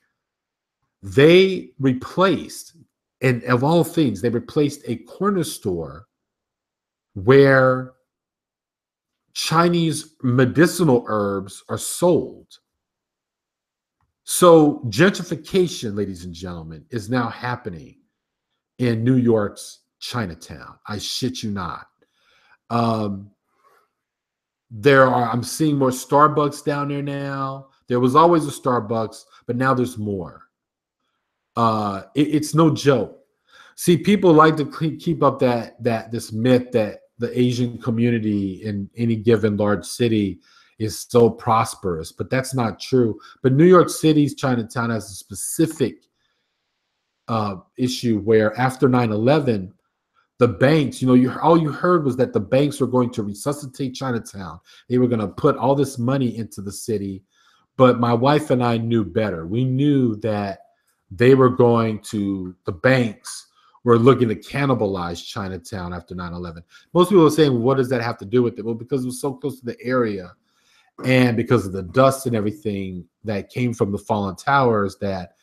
They replaced, and of all things, they replaced a corner store where Chinese medicinal herbs are sold. So gentrification, ladies and gentlemen, is now happening in New York's Chinatown. I shit you not. I'm seeing more Starbucks down there now. There was always a Starbucks, but now there's more. It's no joke. See, people like to keep up this myth that the Asian community in any given large city is so prosperous, but that's not true. But New York City's Chinatown has a specific issue where after 9/11, the banks, all you heard was that the banks were going to resuscitate Chinatown. They were going to put all this money into the city. But my wife and I knew better. We knew that the banks were looking to cannibalize Chinatown after 9/11. Most people are saying, what does that have to do with it? Well, because it was so close to the area and because of the dust and everything that came from the fallen towers, that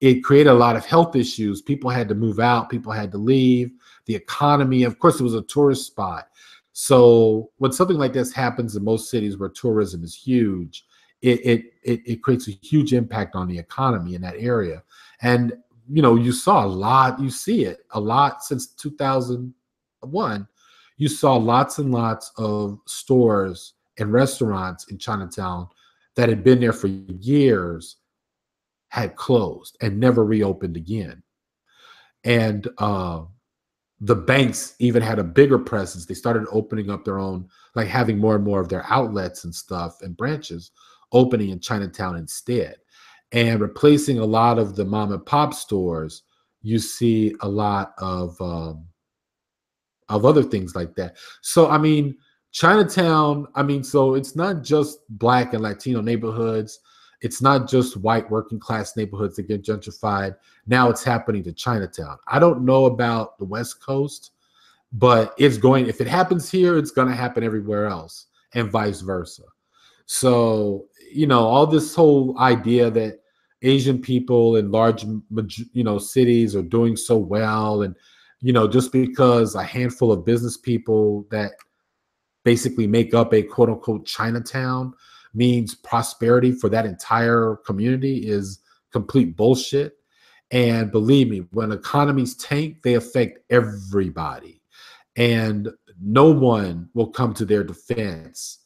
it created a lot of health issues. People had to move out, people had to leave. The economy, of course, it was a tourist spot. So when something like this happens in most cities where tourism is huge, it creates a huge impact on the economy in that area. And you saw a lot, you see it a lot since 2001. You saw lots and lots of stores and restaurants in Chinatown that had been there for years had closed and never reopened again. And the banks even had a bigger presence. They started opening up their own, like having more and more of their outlets and stuff and branches opening in Chinatown instead. And replacing a lot of the mom and pop stores, you see a lot of other things like that. So, I mean, Chinatown, so it's not just Black and Latino neighborhoods. It's not just white working class neighborhoods that get gentrified. Now it's happening to Chinatown. I don't know about the West Coast, but if it happens here, it's going to happen everywhere else and vice versa. So, all this whole idea that Asian people in large, cities are doing so well, and, just because a handful of business people that basically make up a quote unquote Chinatown means prosperity for that entire community is complete bullshit. And believe me, when economies tank, they affect everybody. And no one will come to their defense.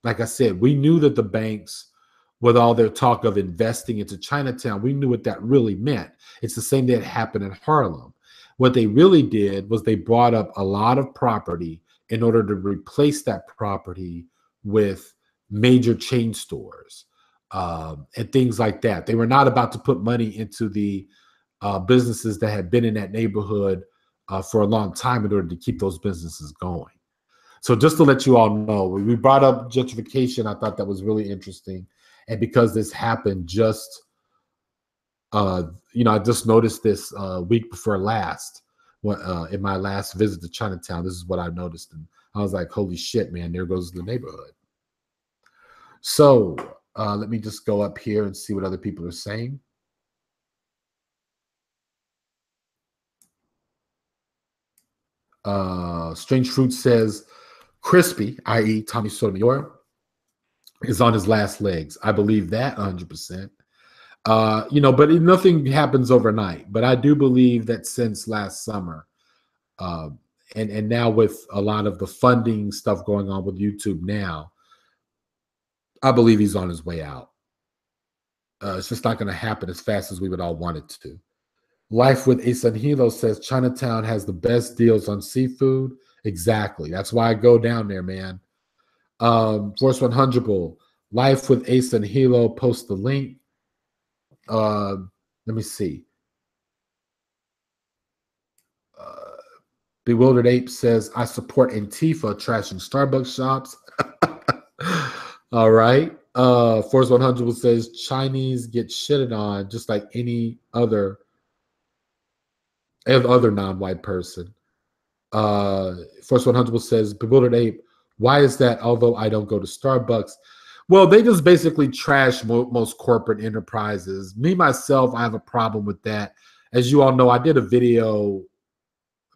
Like I said, we knew that the banks, with all their talk of investing into Chinatown, we knew what that really meant. It's the same that happened in Harlem. What they really did was they brought up a lot of property in order to replace that property with major chain stores and things like that. They were not about to put money into the businesses that had been in that neighborhood for a long time in order to keep those businesses going. So just to let you all know, we brought up gentrification. I thought that was really interesting. And because this happened I just noticed this week before last, in my last visit to Chinatown, this is what I noticed. And I was like, holy shit, man, there goes the neighborhood. So let me just go up here and see what other people are saying. Strange Fruit says, Crispy, i.e. Tommy Sotomayor, is on his last legs. I believe that 100%. But nothing happens overnight. But I do believe that since last summer, and now with a lot of the funding stuff going on with YouTube now, I believe he's on his way out. It's just not going to happen as fast as we would all want it to. Life with Isanhilo says Chinatown has the best deals on seafood. Exactly. That's why I go down there, man. Force 100 Bull. Life with Ace and Hilo. Post the link. Let me see. Bewildered Ape says, I support Antifa trashing Starbucks shops. All right. Force 100 says Chinese get shitted on just like any other non-white person. Force 100 says, Bewildered Ape, why is that? Although I don't go to Starbucks. Well, they just basically trash most corporate enterprises. Me, myself, I have a problem with that. As you all know, I did a video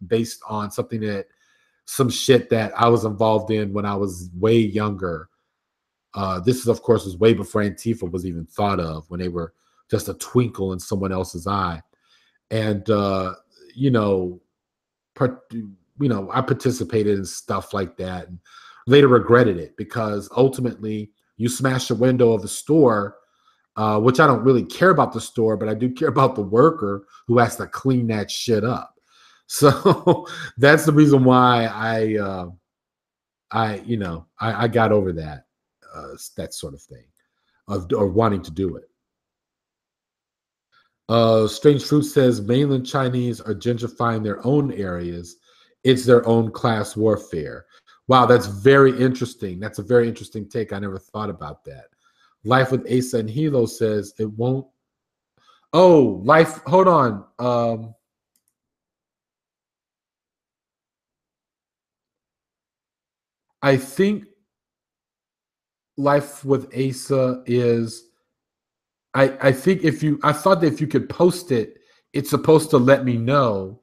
based on some shit that I was involved in when I was way younger. This is, of course, was way before Antifa was even thought of, when they were just a twinkle in someone else's eye. And, I participated in stuff like that and later regretted it, because ultimately you smash the window of the store, which I don't really care about the store, but I do care about the worker who has to clean that shit up. So that's the reason why I got over that sort of thing of wanting to do it. Strange Fruit says mainland Chinese are gentrifying their own areas. It's their own class warfare. Wow, that's very interesting. That's a very interesting take. I never thought about that. Life with Asa and Hilo says it won't. Oh, life. Hold on. I think life with Asa is. I think if you. I thought that if you could post it, it's supposed to let me know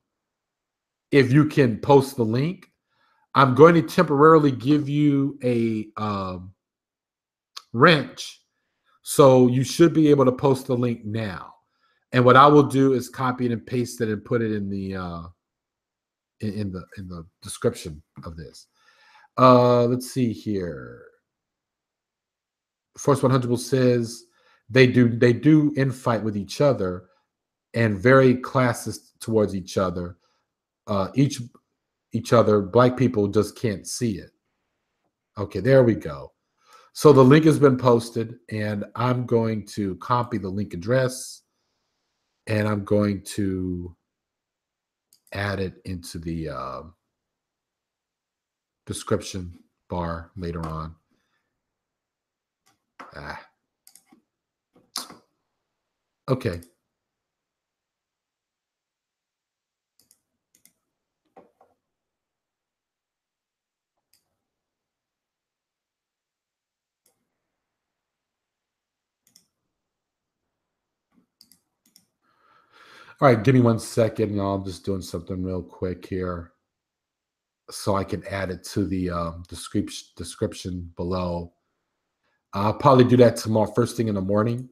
if you can post the link. I'm going to temporarily give you a wrench, so you should be able to post the link now. And what I will do is copy it and paste it and put it in the in the description of this. Let's see here. Force 100 says they do infight with each other and very classist towards each other. Each other. Black people just can't see it. Okay, there we go. So the link has been posted, and I'm going to copy the link address, and I'm going to add it into the description bar later on. Okay. All right, give me 1 second, and I'm just doing something real quick here so I can add it to the description below. I'll probably do that tomorrow, first thing in the morning.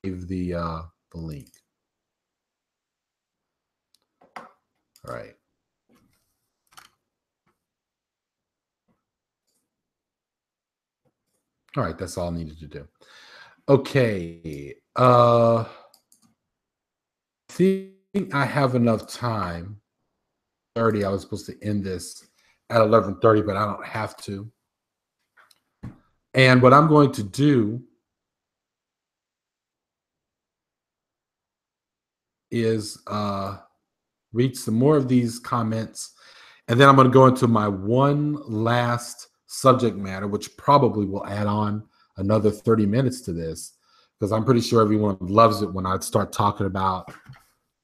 Leave the link. All right. All right, that's all I needed to do. Okay. I think I have enough time. 30. I was supposed to end this at 11:30, but I don't have to. And what I'm going to do is read some more of these comments, and then I'm going to go into my one last subject matter, which probably will add on another 30 minutes to this, because I'm pretty sure everyone loves it when I start talking about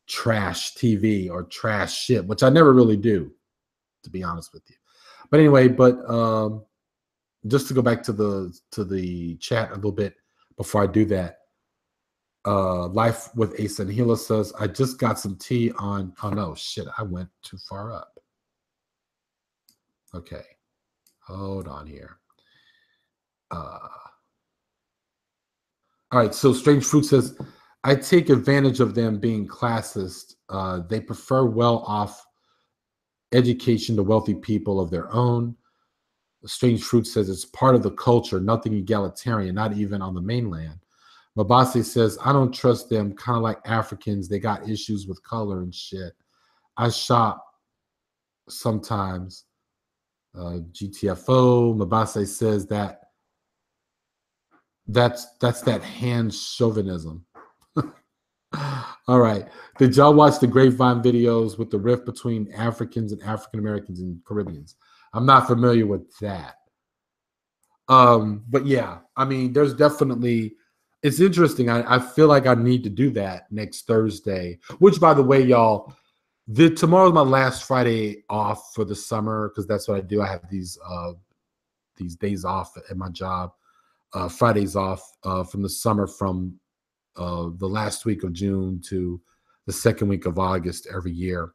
trash TV or trash shit, which I never really do, to be honest with you. But anyway, just to go back to the chat a little bit before I do that. Life with Ace and Hila says, I just got some tea on. Oh no, shit, I went too far up. Okay, hold on here. All right, so Strange Fruit says, I take advantage of them being classist. They prefer well-off education to wealthy people of their own. Strange Fruit says it's part of the culture, nothing egalitarian, not even on the mainland. Mabase says, I don't trust them, kind of like Africans. They got issues with color and shit. I shop sometimes. GTFO. Mabase says that's that hand chauvinism. All right. Did y'all watch the Grapevine videos with the rift between Africans and African Americans and Caribbeans? I'm not familiar with that. But yeah, I mean, there's definitely, it's interesting. I feel like I need to do that next Thursday, which, by the way, y'all, tomorrow's my last Friday off for the summer, because that's what I do. I have these days off at my job, Fridays off from the summer, from the last week of June to the second week of August every year.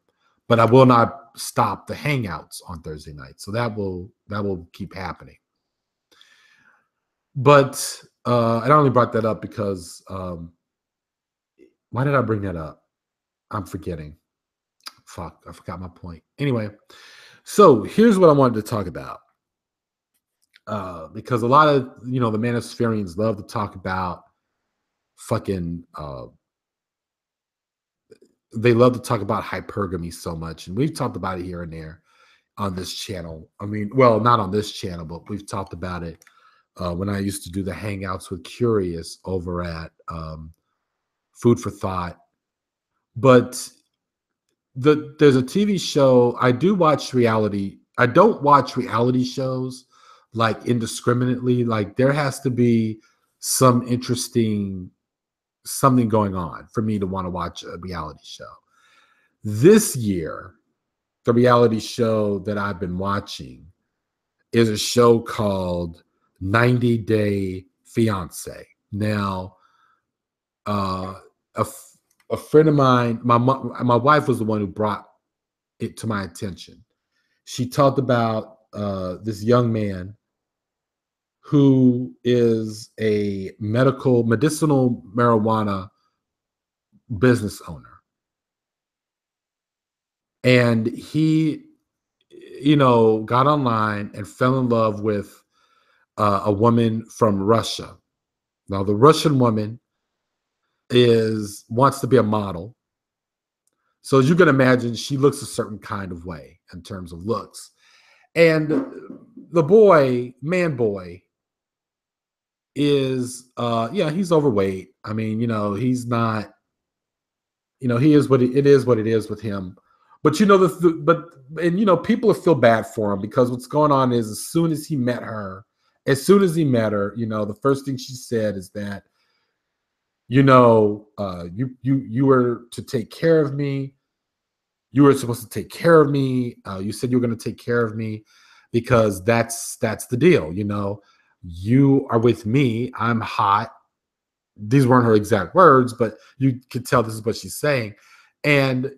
But I will not stop the hangouts on Thursday night, so that will keep happening. But I only brought that up because why did I bring that up? I'm forgetting. Fuck, I forgot my point. Anyway, so here's what I wanted to talk about. Because a lot of, the Manospherians love to talk about fucking they love to talk about hypergamy so much, and we've talked about it here and there on this channel. I mean, well, not on this channel, but we've talked about it when I used to do the hangouts with Curious over at Food for Thought But there's a TV show. I do watch reality. I don't watch reality shows like indiscriminately. Like there has to be some interesting something going on for me to want to watch a reality show. This year, the reality show that I've been watching is a show called 90 Day Fiance. Now, uh, a, a friend of mine, my wife was the one who brought it to my attention. She talked about this young man who is a medicinal marijuana business owner. And he, got online and fell in love with a woman from Russia. Now, the Russian woman wants to be a model. So as you can imagine, she looks a certain kind of way in terms of looks. And the boy, man boy, is he's overweight. I mean, he's not, he is it is what it is with him. But people feel bad for him because what's going on is as soon as he met her, the first thing she said is that, you were to take care of me. You were supposed to take care of me. You said you were going to take care of me because that's the deal. You are with me. I'm hot. These weren't her exact words, but you could tell this is what she's saying. And,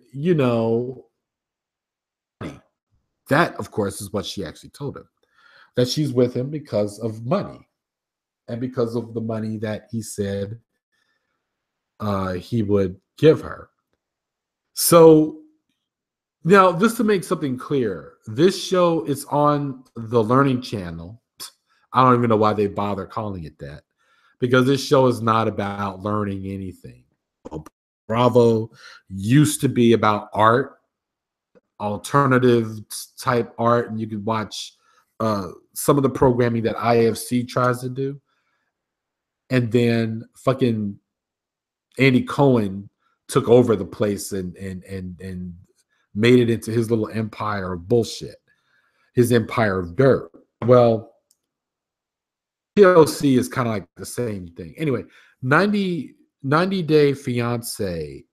that, of course, is what she actually told him, that she's with him because of money and because of the money that he said he would give her. So now, just to make something clear, this show is on the Learning Channel. I don't even know why they bother calling it that, because this show is not about learning anything. Bravo used to be about art, alternative type art, and you could watch some of the programming that IFC tries to do. And then fucking Andy Cohen took over the place and made it into his little empire of bullshit, his empire of dirt. Well, TLC is kind of like the same thing. Anyway, 90 Day Fiance,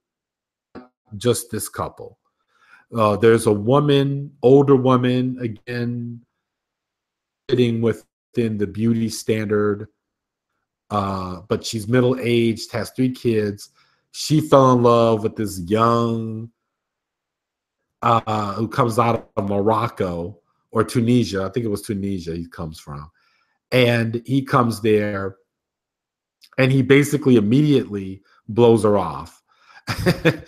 just this couple. There's a woman, older woman, again, fitting within the beauty standard, but she's middle-aged, has 3 kids. She fell in love with this young who comes out of Morocco or Tunisia. I think it was Tunisia he comes from. And he comes there and he basically immediately blows her off. It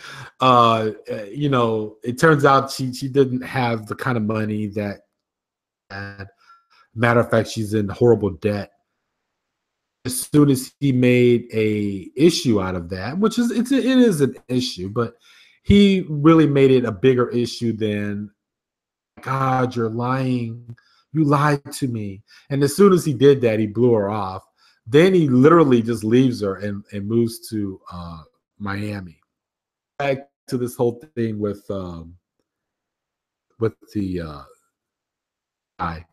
turns out she didn't have the kind of money that had. Matter of fact, she's in horrible debt. As soon as he made a issue out of that, which is it is an issue, but he really made it a bigger issue than, God, you're lying. You lied to me. And as soon as he did that, he blew her off. Then he literally just leaves her and moves to Miami. Back to this whole thing with the guy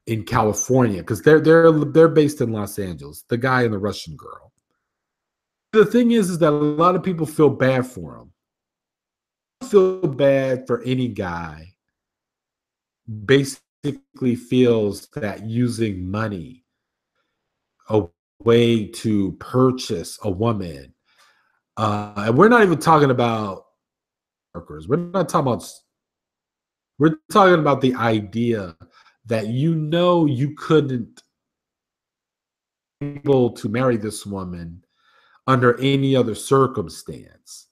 in California, because they're based in Los Angeles. The guy and the Russian girl. The thing is that a lot of people feel bad for him. I feel bad for any guy basically feels that using money, a way to purchase a woman, and we're not even talking about workers. We're talking about the idea that you couldn't be able to marry this woman under any other circumstance.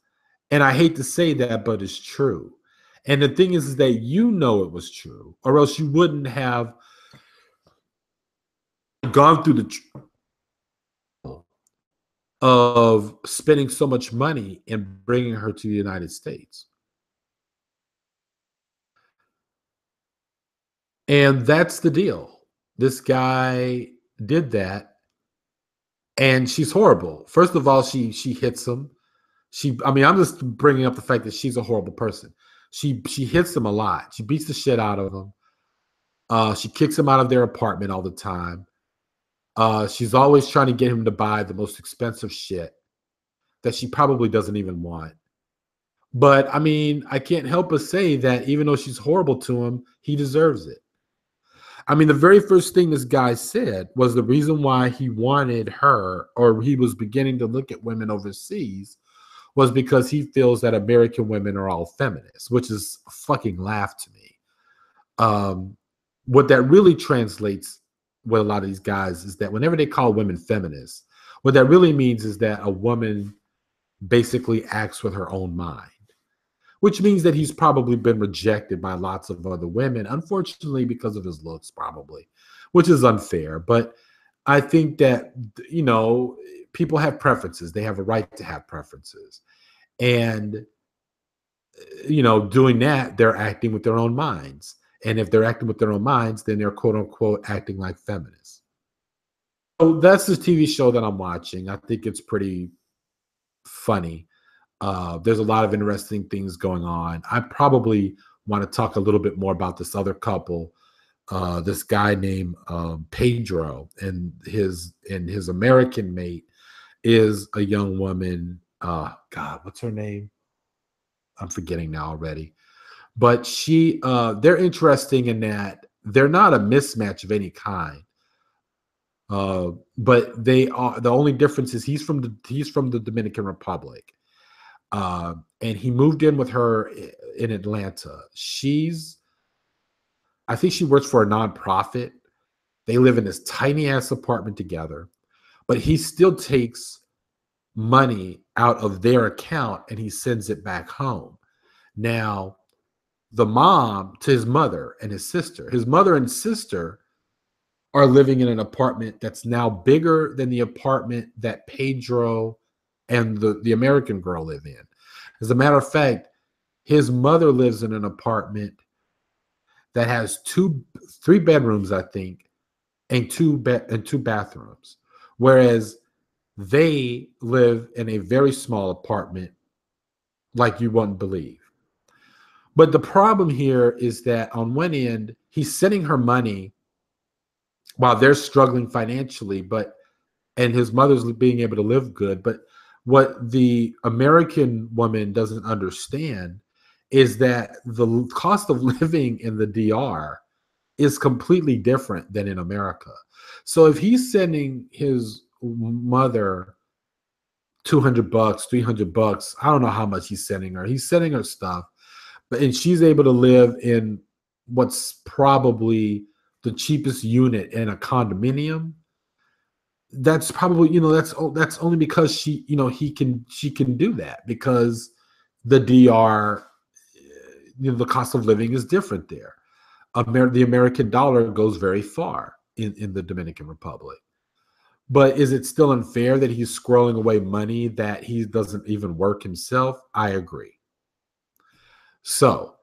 And I hate to say that, but it's true. And the thing is that it was true, or else you wouldn't have gone through the trouble of spending so much money and bringing her to the United States. And that's the deal. This guy did that, and she's horrible. First of all, she hits him. I mean, I'm just bringing up the fact that she's a horrible person. She hits him a lot. She beats the shit out of him. She kicks him out of their apartment all the time. She's always trying to get him to buy the most expensive shit that she probably doesn't even want. But I mean, I can't help but say that even though she's horrible to him, he deserves it. I mean, the very first thing this guy said was the reason why he wanted her, or he was beginning to look at women overseas, was because he feels that American women are all feminists, which is a fucking laugh to me. What that really translates with a lot of these guys is that whenever they call women feminists, what that really means is that a woman basically acts with her own mind, which means that he's probably been rejected by lots of other women, unfortunately, because of his looks, probably, which is unfair. But I think that, you know, people have preferences. They have a right to have preferences. And, you know, doing that, they're acting with their own minds. And if they're acting with their own minds, then they're quote unquote acting like feminists. So that's the TV show that I'm watching. I think it's pretty funny. There's a lot of interesting things going on. I probably want to talk a little bit more about this other couple, this guy named Pedro, and his American mate is a young woman. God, what's her name? I'm forgetting now already. But they're interesting in that they're not a mismatch of any kind. But they are. The only difference is he's from the Dominican Republic. And he moved in with her in Atlanta. I think she works for a nonprofit. They live in this tiny ass apartment together, but he still takes money out of their account and he sends it back home. Now, the mom to his mother and his mother and sister are living in an apartment that's now bigger than the apartment that Pedro and the American girl live in. As a matter of fact, his mother lives in an apartment that has three bedrooms, I think, and two bathrooms, whereas they live in a very small apartment, like you wouldn't believe. But the problem here is that on one end, he's sending her money while they're struggling financially, and his mother's being able to live good. But what the American woman doesn't understand is that the cost of living in the DR is completely different than in America. So if he's sending his mother $200, $300, I don't know how much he's sending her. He's sending her stuff, and she's able to live in what's probably the cheapest unit in a condominium. That's probably, that's only because she can do that, because the DR, the cost of living is different there. The American dollar goes very far in the Dominican Republic. But is it still unfair that he's squirreling away money that he doesn't even work himself? I agree. So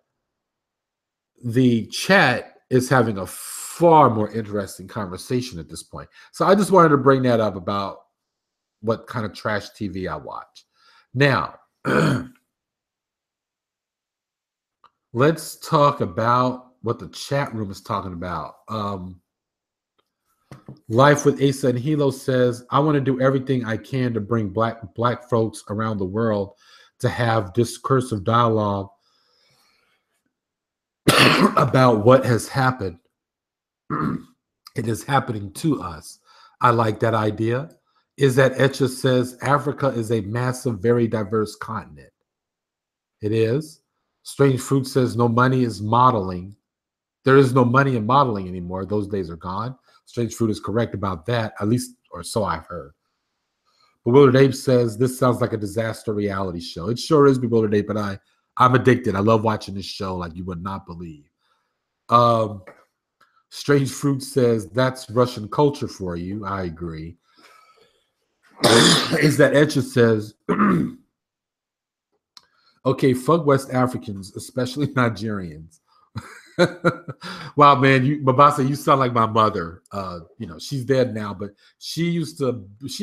the chat is having a far more interesting conversation at this point. So I just wanted to bring that up about what kind of trash TV I watch. Now, let's talk about what the chat room is talking about. Life with Asa and Hilo says, I want to do everything I can to bring black folks around the world to have discursive dialogue about what has happened. It is happening to us. I like that idea. Is that Etcha says Africa is a massive, very diverse continent. It is. Strange Fruit says no money is modeling. There is no money in modeling anymore. Those days are gone. Strange Fruit is correct about that, at least, or so I've heard. Bewildered Ape says this sounds like a disaster reality show. It sure is, Bewildered Ape, but I'm addicted. I love watching this show like you would not believe. Strange Fruit says that's Russian culture for you. I agree. Is that Etcha says, okay, fuck West Africans, especially Nigerians. Wow, man, Babasa, you sound like my mother. She's dead now, but she used to just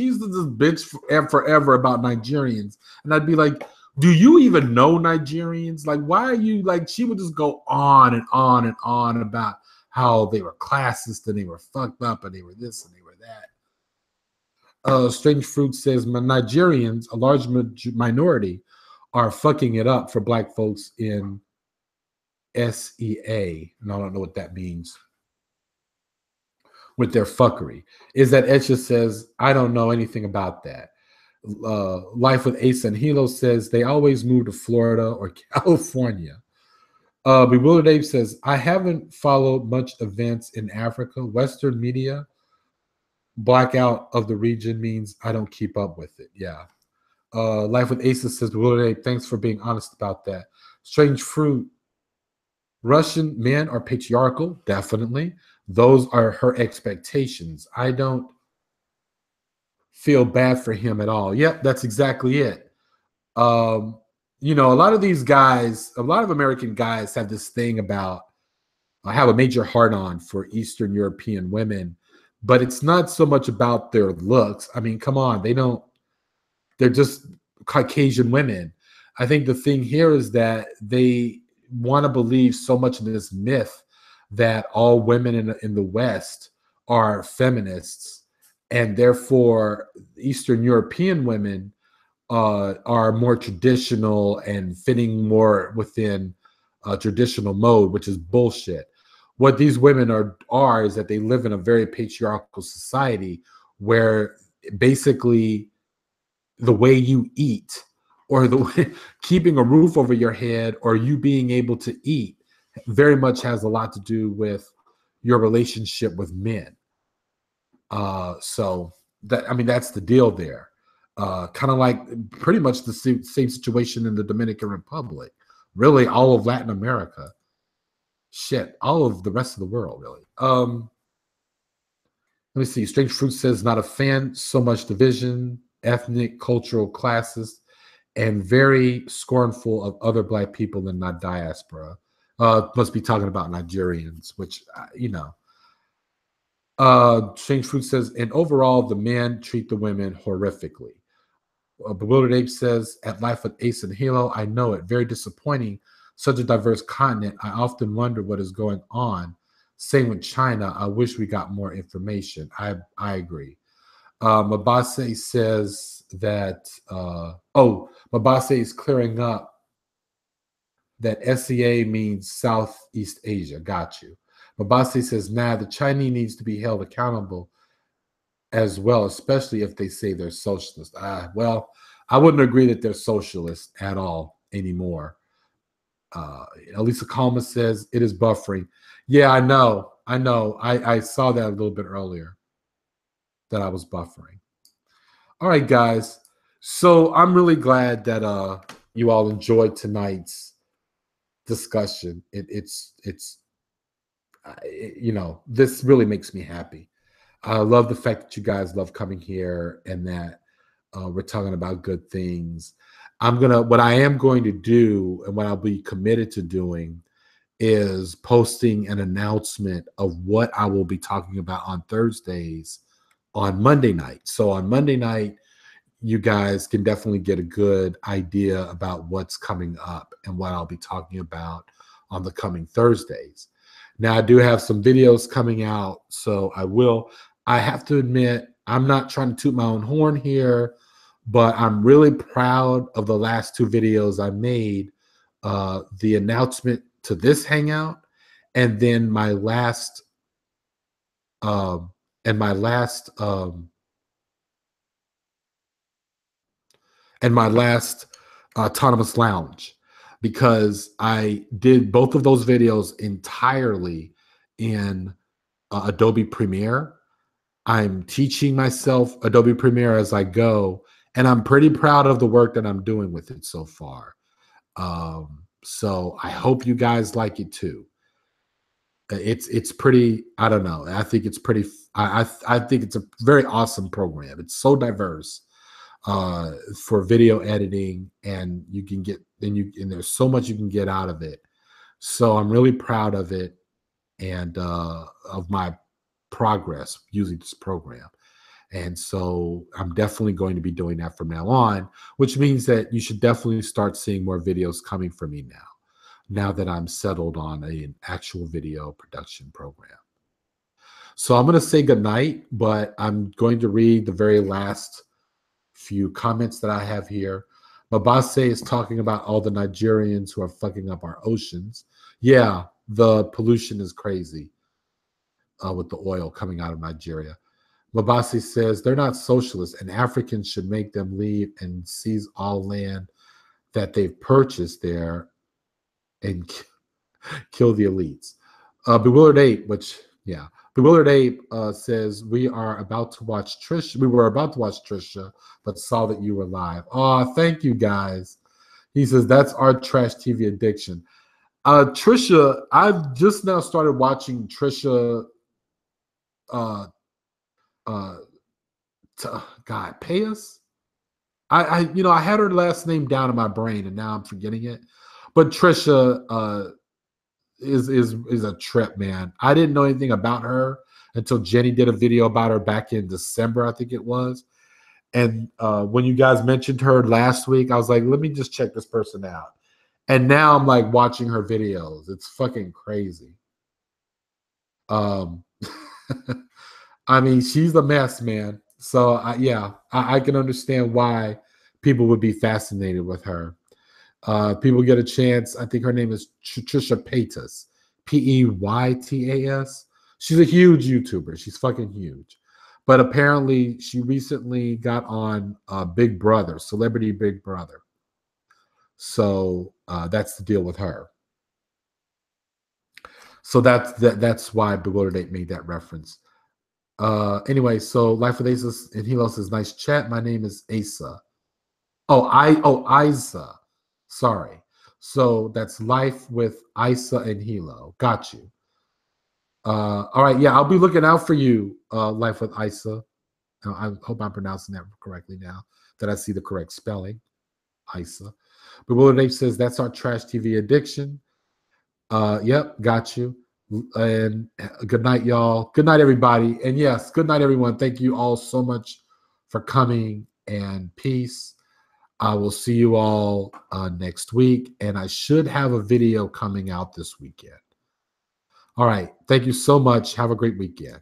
bitch forever about Nigerians, and I'd be like, "Do you even know Nigerians? Like, why are you like?" She would just go on and on and on about how they were classist and they were fucked up and they were this and they were that. Strange Fruit says Nigerians, a large minority, are fucking it up for black folks in SEA, and I don't know what that means with their fuckery. Is that Etcha says, I don't know anything about that. Life with Ace and Hilo says they always move to Florida or California. Bewildered Ape says, I haven't followed much events in Africa. Western media blackout of the region means I don't keep up with it. Yeah. Life with Aces says, Bewildered Ape, thanks for being honest about that. Strange Fruit, Russian men are patriarchal, definitely. Those are her expectations. I don't feel bad for him at all. Yep, that's exactly it. Um, a lot of these guys, a lot of American guys have this thing about I have a major heart on for Eastern European women, but it's not so much about their looks. I mean, come on, they're just Caucasian women. I think the thing here is that they want to believe so much in this myth that all women in the West are feminists, and therefore Eastern European women are more traditional and fitting more within a traditional mode, which is bullshit. What these women are is that they live in a very patriarchal society where basically the way you eat or the way keeping a roof over your head or you being able to eat very much has a lot to do with your relationship with men. So that's the deal there. Kind of like pretty much the same situation in the Dominican Republic, really all of Latin America, shit, all of the rest of the world, really. Let me see. Strange Fruit says not a fan, so much division, ethnic, cultural classes, and very scornful of other black people in not diaspora. Must be talking about Nigerians, which Strange Fruit says, and overall, the men treat the women horrifically. Bewildered Ape says, at Life with Ace and Halo, I know it. Very disappointing. Such a diverse continent. I often wonder what is going on. Same with China. I wish we got more information. I agree. Mabase says that, Mabase is clearing up that SEA means Southeast Asia. Got you. Mabase says, the Chinese needs to be held accountable as well, especially if they say they're socialist. Well, I wouldn't agree that they're socialist at all anymore. Elisa Kalma says it is buffering. Yeah, I know. I saw that a little bit earlier that I was buffering. All right, guys. So I'm really glad that you all enjoyed tonight's discussion. It's this really makes me happy. I love the fact that you guys love coming here and that we're talking about good things. What I am going to do and what I'll be committed to doing is posting an announcement of what I will be talking about on Thursdays on Monday night. So on Monday night, you guys can definitely get a good idea about what's coming up and what I'll be talking about on the coming Thursdays. Now, I do have some videos coming out, so I have to admit, I'm not trying to toot my own horn here, but I'm really proud of the last two videos I made. The announcement to this Hangout, and then my last Autonomous Lounge, because I did both of those videos entirely in Adobe Premiere. I'm teaching myself Adobe Premiere as I go, and I'm pretty proud of the work that I'm doing with it so far. So I hope you guys like it too. It's pretty. I don't know. I think it's pretty. I think it's a very awesome program. It's so diverse for video editing, and you can get and there's so much you can get out of it. So I'm really proud of it and of my progress using this program. And so I'm definitely going to be doing that from now on, which means that you should definitely start seeing more videos coming from me now that I'm settled on an actual video production program. So I'm going to say goodnight, but I'm going to read the very last few comments that I have here. Mabase is talking about all the Nigerians who are fucking up our oceans. Yeah, the pollution is crazy with the oil coming out of Nigeria. Mabasi says they're not socialists and Africans should make them leave and seize all land that they've purchased there and kill the elites. Bewildered Ape, Bewildered Ape says we are about to watch Trisha. We were about to watch Trisha, but saw that you were live. Oh, thank you guys. He says that's our trash TV addiction. Trisha, I've just now started watching Trisha. Uh, God, Payas. I had her last name down in my brain, and now I'm forgetting it. But Trisha is a trip, man. I didn't know anything about her until Jenny did a video about her back in December, I think it was. And when you guys mentioned her last week, I was like, let me just check this person out. And now I'm like watching her videos. It's fucking crazy. I mean, she's a mess, man. So I can understand why people would be fascinated with her. People get a chance. I think her name is Trisha Paytas, Peytas. She's a huge YouTuber. She's fucking huge. But apparently, she recently got on Big Brother, Celebrity Big Brother. So that's the deal with her. So that's why Bewildered Ape made that reference. Anyway, so Life with Asa and Hilo says, nice chat. My name is Asa. Isa. Sorry. So that's Life with Isa and Hilo. Got you. All right. Yeah, I'll be looking out for you, Life with Isa. I hope I'm pronouncing that correctly now, that I see the correct spelling. Isa. But Willard Ape says, that's our trash TV addiction. Yep, got you. And good night, y'all. Good night, everybody. And yes, good night, everyone. Thank you all so much for coming, and peace. I will see you all next week, and I should have a video coming out this weekend. All right. Thank you so much. Have a great weekend.